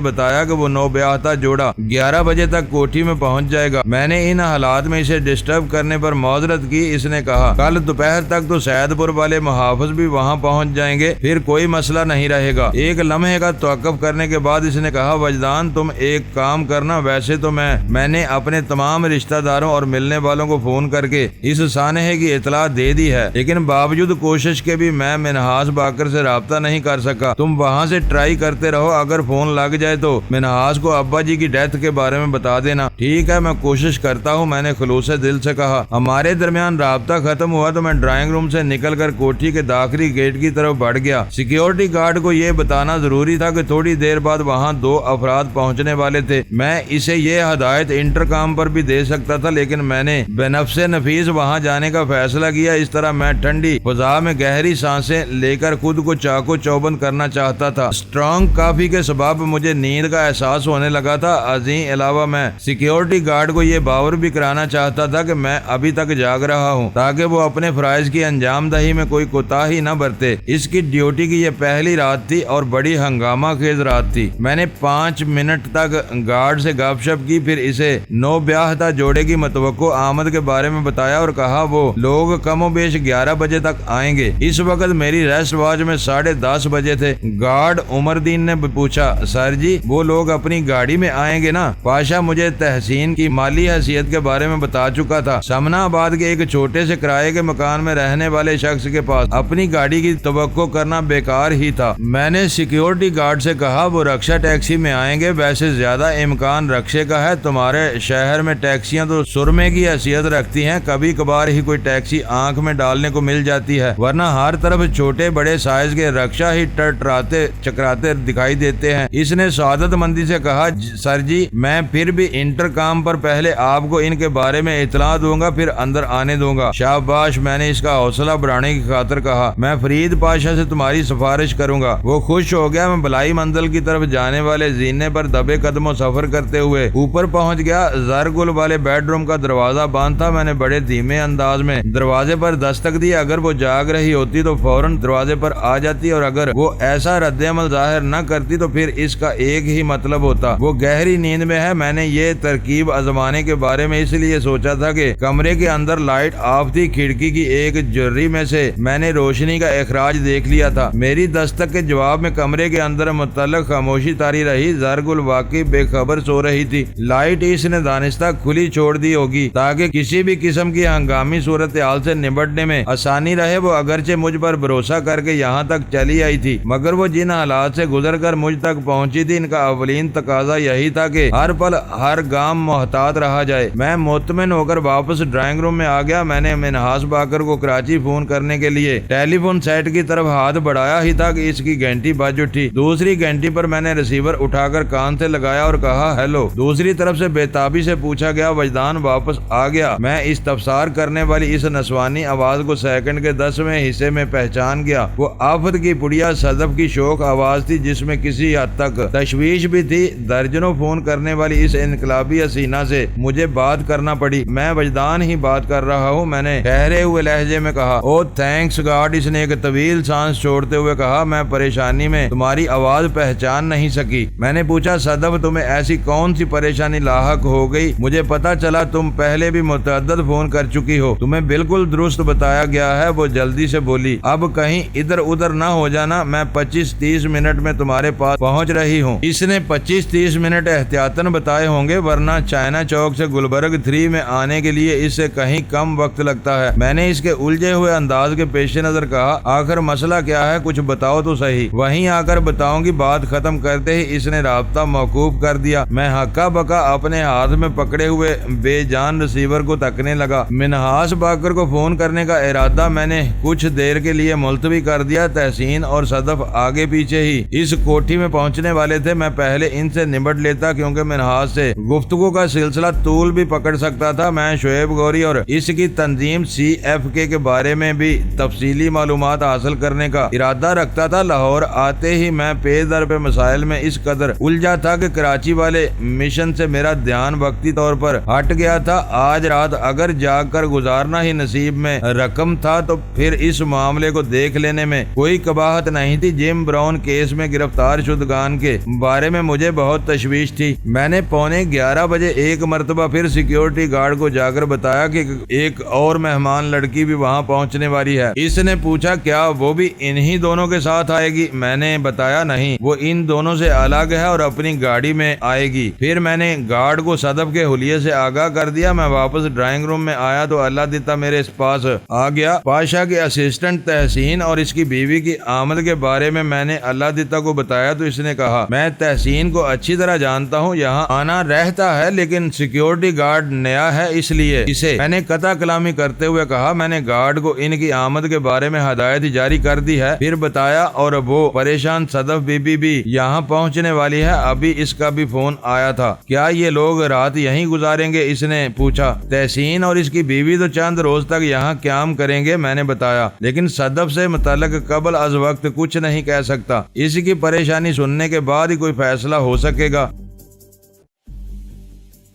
S1: بتایا کہ وہ نوبیاہتا جوڑا 11 بجے تک کوٹھی میں پہنچ جائے گا۔ میں نے ان حالات میں اسے ڈسٹرب کرنے پر معذرت کی۔ اس نے کہا، کل دوپہر تک تو سید پور والے محافظ بھی وہاں پہنچ جائیں گے، پھر کوئی مسئلہ نہیں رہے گا۔ ایک لمحے کا توقف کرنے کے بعد اس نے کہا، وجدان تم ایک کام کرنا، ویسے تو میں نے اپنے تمام رشتہ داروں اور ملنے والوں کو فون کر کے اس سانحے کی اطلاع دے دی ہے، لیکن باوجود کوشش کے بھی میں منہاس باقر سے رابطہ نہیں کر سکا۔ تم وہاں سے ٹرائی کرتے رہو، اگر فون لگ جائے تو منہاس کو ابا جی کی ڈیتھ کے بارے میں بتا دینا۔ ٹھیک ہے، میں کوشش کرتا ہوں، میں نے خلوص دل سے کہا۔ ہمارے درمیان رابطہ ختم ہوا تو میں ڈرائنگ روم سے نکل کر کوٹھی کے داخلی گیٹ کی طرف بڑھ گیا۔ سیکیورٹی گارڈ کو یہ بتانا ضروری تھا کہ تھوڑی دیر بعد وہاں 2 افراد پہنچنے والے تھے۔ میں اسے یہ ہدایت انٹرکام پر بھی دے سکتا تھا، لیکن میں نے بنفس نفیس وہاں جانے کا فیصلہ کیا۔ اس طرح میں ٹھنڈی فضا میں گہری سانسیں لے کر خود کو چاقو چوبند کرنا چاہتا تھا۔ اسٹرانگ کافی کے سبب مجھے نیند کا احساس ہونے لگا تھا۔ ازیں علاوہ میں سیکیورٹی گارڈ کو یہ باور بھی کرانا چاہتا تھا کہ میں ابھی تک جاگ رہا ہوں، تاکہ وہ اپنے فرائض کی انجام دہی میں کوئی کوتاہی نہ برتے۔ اس کی ڈیوٹی کی یہ پہلی رات تھی اور بڑی ہنگامہ خیز رات تھی۔ میں نے 5 منٹ تک گارڈ سے گپ شپ کی، پھر اسے نوبیاہتا جوڑے کی متوقع آمد کے بارے میں بتایا اور کہا وہ لوگ کم و بیش 11 بجے تک آئیں گے۔ اس وقت میری ریسٹ واچ میں 10:30 بجے تھے۔ گارڈ عمر دین نے پوچھا، سر جی وہ لوگ اپنی گاڑی میں آئیں گے نا؟ پاشا مجھے تحسین کی مالی حیثیت کے بارے میں بتا چکا تھا۔ سمنا آباد کے ایک چھوٹے سے کرائے کے مکان میں رہنے والے شخص کے پاس اپنی گاڑی کی توقع کرنا بیکار ہی تھا۔ میں نے سیکیورٹی گارڈ سے کہا وہ رکشا ٹیکسی میں آئیں گے، ویسے زیادہ امکان رکشے کا ہے، تمہارے شہر میں ٹیکسیاں تو سرمے کی حیثیت رکھتی ہیں، کبھی کبھار ہی کوئی ٹیکسی آنکھ میں ڈالنے کو مل جاتی ہے، ورنہ ہر طرف چھوٹے بڑے سائز کے رکشا ہی ٹراتے چکراتے دکھائی دیتے ہیں۔ اس نے سعادت مندی سے کہا سر جی میں پھر بھی انٹر کام پر پہلے آپ کو ان کے بارے میں اطلاع دوں گا، پھر اندر آنے دوں گا۔ شاباش، میں نے اس کا حوصلہ بڑھانے کی خاطر کہا، میں فرید پاشا سے تمہاری سفارش کروں گا۔ وہ خوش ہو گیا۔ میں بلائی منزل کی طرف جانے والے زینے پر دبے قدموں سفر کرتے ہوئے اوپر پہنچ گیا۔ زرگل والے بیڈ روم کا دروازہ بند تھا۔ میں نے بڑے دھیمے انداز میں دروازے پر دستک دی۔ اگر وہ جاگ رہی ہوتی تو فوراً دروازے پر آ جاتی، اور اگر وہ ایسا رد عمل ظاہر نہ کرتی تو پھر اس کا ایک ہی مطلب ہوتا، وہ گہری نیند میں ہے۔ میں نے یہ ترکیب آزمانے کے بارے میں اس لیے سوچا تھا کہ کمرے کے اندر لائٹ آف تھی، کھڑکی کی ایک جری میں سے میں نے روشنی کا اخراج دیکھ لیا تھا۔ میری دستک کے جواب میں کمرے کے اندر متعلق خاموشی طاری رہی۔ زرگل واقعی بے خبر سو رہی تھی۔ لائٹ اس نے دانستہ کھلی چھوڑ دی ہوگی تاکہ کسی بھی قسم کی ہنگامی صورتحال سے نمٹنے میں آسانی رہے۔ وہ اگرچہ مجھ پر بھروسہ کر کے یہاں تک چلی آئی تھی، مگر وہ جن حالات سے گزر کر مجھ تک پہنچی تھی، ان کا اولین تقاضا یہی تھا کہ ہر پل ہر گام محتاط رہا جائے۔ میں مطمئن ہو کر واپس ڈرائنگ روم میں آ گیا۔ میں نے منہاس باقر کو کراچی فون کرنے کے لیے ٹیلی فون سیٹ کی طرف ہاتھ بڑھایا ہی تھا کہ اس کی گھنٹی بج اٹھی۔ دوسری گھنٹی پر میں نے ریسیور اٹھا کر کان سے لگایا اور کہا ہیلو۔ دوسری طرف سے بےتابی سے پوچھا گیا وجدان واپس آ گیا؟ میں استفسار کرنے والی اس نسوانی آواز کو سیکنڈ کے 10ویں حصے میں پہچان گیا۔ وہ آفت کی پڑیا صدف کی شوخ آواز تھی جس میں کسی حد تک تشویش بھی تھی۔ درجنوں فون کرنے والی اس انقلابی حسینہ سے مجھے بات کرنا پڑی۔ میں وجدان ہی بات کر رہا ہوں، میں نے ٹھہرے ہوئے لہجے میں کہا۔ او تھینکس گاڈ، اس نے ایک طویل سانس چھوڑتے ہوئے کہا۔ میں پریشانی میں تمہاری آواز پہچان نہیں سکی۔ میں نے پوچھا صدف تمہیں ایسی کون سی پریشانی لاحق ہو گئی؟ مجھے پتا چلا تم پہلے بھی متعدد فون کر چکی ہو۔ تمہیں بالکل درست بتایا گیا ہے، وہ جلدی سے بولی۔ اب کہیں ادھر ادھر نہ ہو جانا، میں 25-30 منٹ میں تمہارے پاس پہنچ رہی ہوں۔ اس نے 25-30 منٹ احتیاطاً بتائے ہوں گے، ورنہ چائنا چوک سے گلبرگ 3 میں آنے کے لیے اس سے کہیں کم وقت لگتا ہے۔ میں نے اس کے الجھے ہوئے انداز کے پیش نظر کہا آخر مسئلہ کیا ہے، کچھ بتاؤ تو صحیح۔ وہیں آ کر بتاؤں گی۔ بات ختم کرتے ہی اس نے رابطہ موقوف کر دیا۔ میں ہکا بکا اپنے ہاتھ میں پکڑے ہوئے بے جان ریسیور کو تکنے لگا۔ منہاس باقر کو فون کرنے کا ارادہ میں نے کچھ دیر کے لیے ملتوی کر دیا۔ تحسین اور صدف آگے پیچھے ہی اس کوٹھی میں پہنچنے والے تھے۔ میں پہلے ان سے نمٹ لیتا کیونکہ منہاس سے گفتگو کا سلسلہ طول بھی پکڑ سکتا تھا۔ میں شعیب گوری اور اس کی تنظیم CFK کے بارے میں بھی تفصیلی معلومات حاصل کرنے کا ارادہ رکھتا تھا۔ لاہور آتے ہی میں پے در پہ مسائل میں اس قدر الجھا تھا کہ کراچی والے مشن سے میرا دھیان وقتی طور پر ہٹ گیا تھا۔ آج رات اگر جاگ کر گزارنا ہی نصیب میں رقم تھا تو پھر اس معاملے کو دیکھ لینے میں کوئی قباحت نہیں تھی۔ جیم براؤن کیس میں گرفتار شدگان کے بارے میں مجھے بہت تشویش تھی۔ میں نے 11:15 بجے ایک مرتبہ پھر سیکیورٹی گارڈ کو جا کر بتایا کہ ایک اور مہمان لڑکی بھی وہاں پہنچنے والی ہے۔ اس نے پوچھا کیا وہ بھی انہی دونوں کے ساتھ آئے گی؟ میں نے بتایا نہیں، وہ ان دونوں سے الگ ہے اور اپنی گاڑی میں آئے گی۔ پھر میں نے گارڈ کو صدف کے حلیے سے آگاہ کر دیا۔ میں واپس ڈرائنگ روم میں آیا تو اللہ دیتا میرے پاس آ گیا۔ پاشا کے اسسٹنٹ تحسین اور اس کی بیوی کی آمد کے بارے میں نے اللہ دیتا کو بتایا تو اس نے کہا میں تحسین کو اچھی طرح جانتا ہوں، یہاں آنا رہتا ہے، لیکن سیکیورٹی گارڈ نیا ہے اس لیے اسے میں نے قطع کلامی کرتے ہوئے کہا میں نے گارڈ کو ان کی آمد کے بارے میں ہدایت جاری کر دی ہے۔ پھر بتایا اور وہ پریشان صدف بی بی بھی یہاں پہنچنے والی ہے، ابھی اس کا بھی فون آیا تھا۔ کیا یہ لوگ رات یہیں گزاریں گے؟ اس نے پوچھا۔ تحسین اور اس کی بیوی تو چند روز تک یہاں قیام کریں گے، میں نے بتایا، لیکن صدف سے متعلق قبل از وقت کچھ نہیں کہہ سکتا۔ اس کی پریشانی سننے کے بعد ہی کوئی فیصلہ ہو سکے گا۔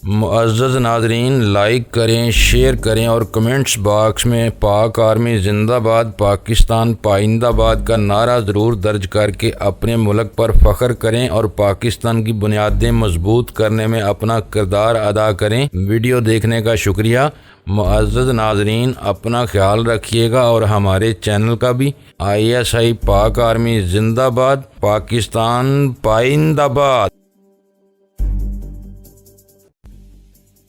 S1: معزز ناظرین، لائک کریں، شیئر کریں اور کمنٹس باکس میں پاک آرمی زندہ باد، پاکستان پائندہ باد کا نعرہ ضرور درج کر کے اپنے ملک پر فخر کریں اور پاکستان کی بنیادیں مضبوط کرنے میں اپنا کردار ادا کریں۔ ویڈیو دیکھنے کا شکریہ۔ معزز ناظرین، اپنا خیال رکھیے گا اور ہمارے چینل کا بھی۔ ISI پاک آرمی زندہ باد، پاکستان پائندہ باد۔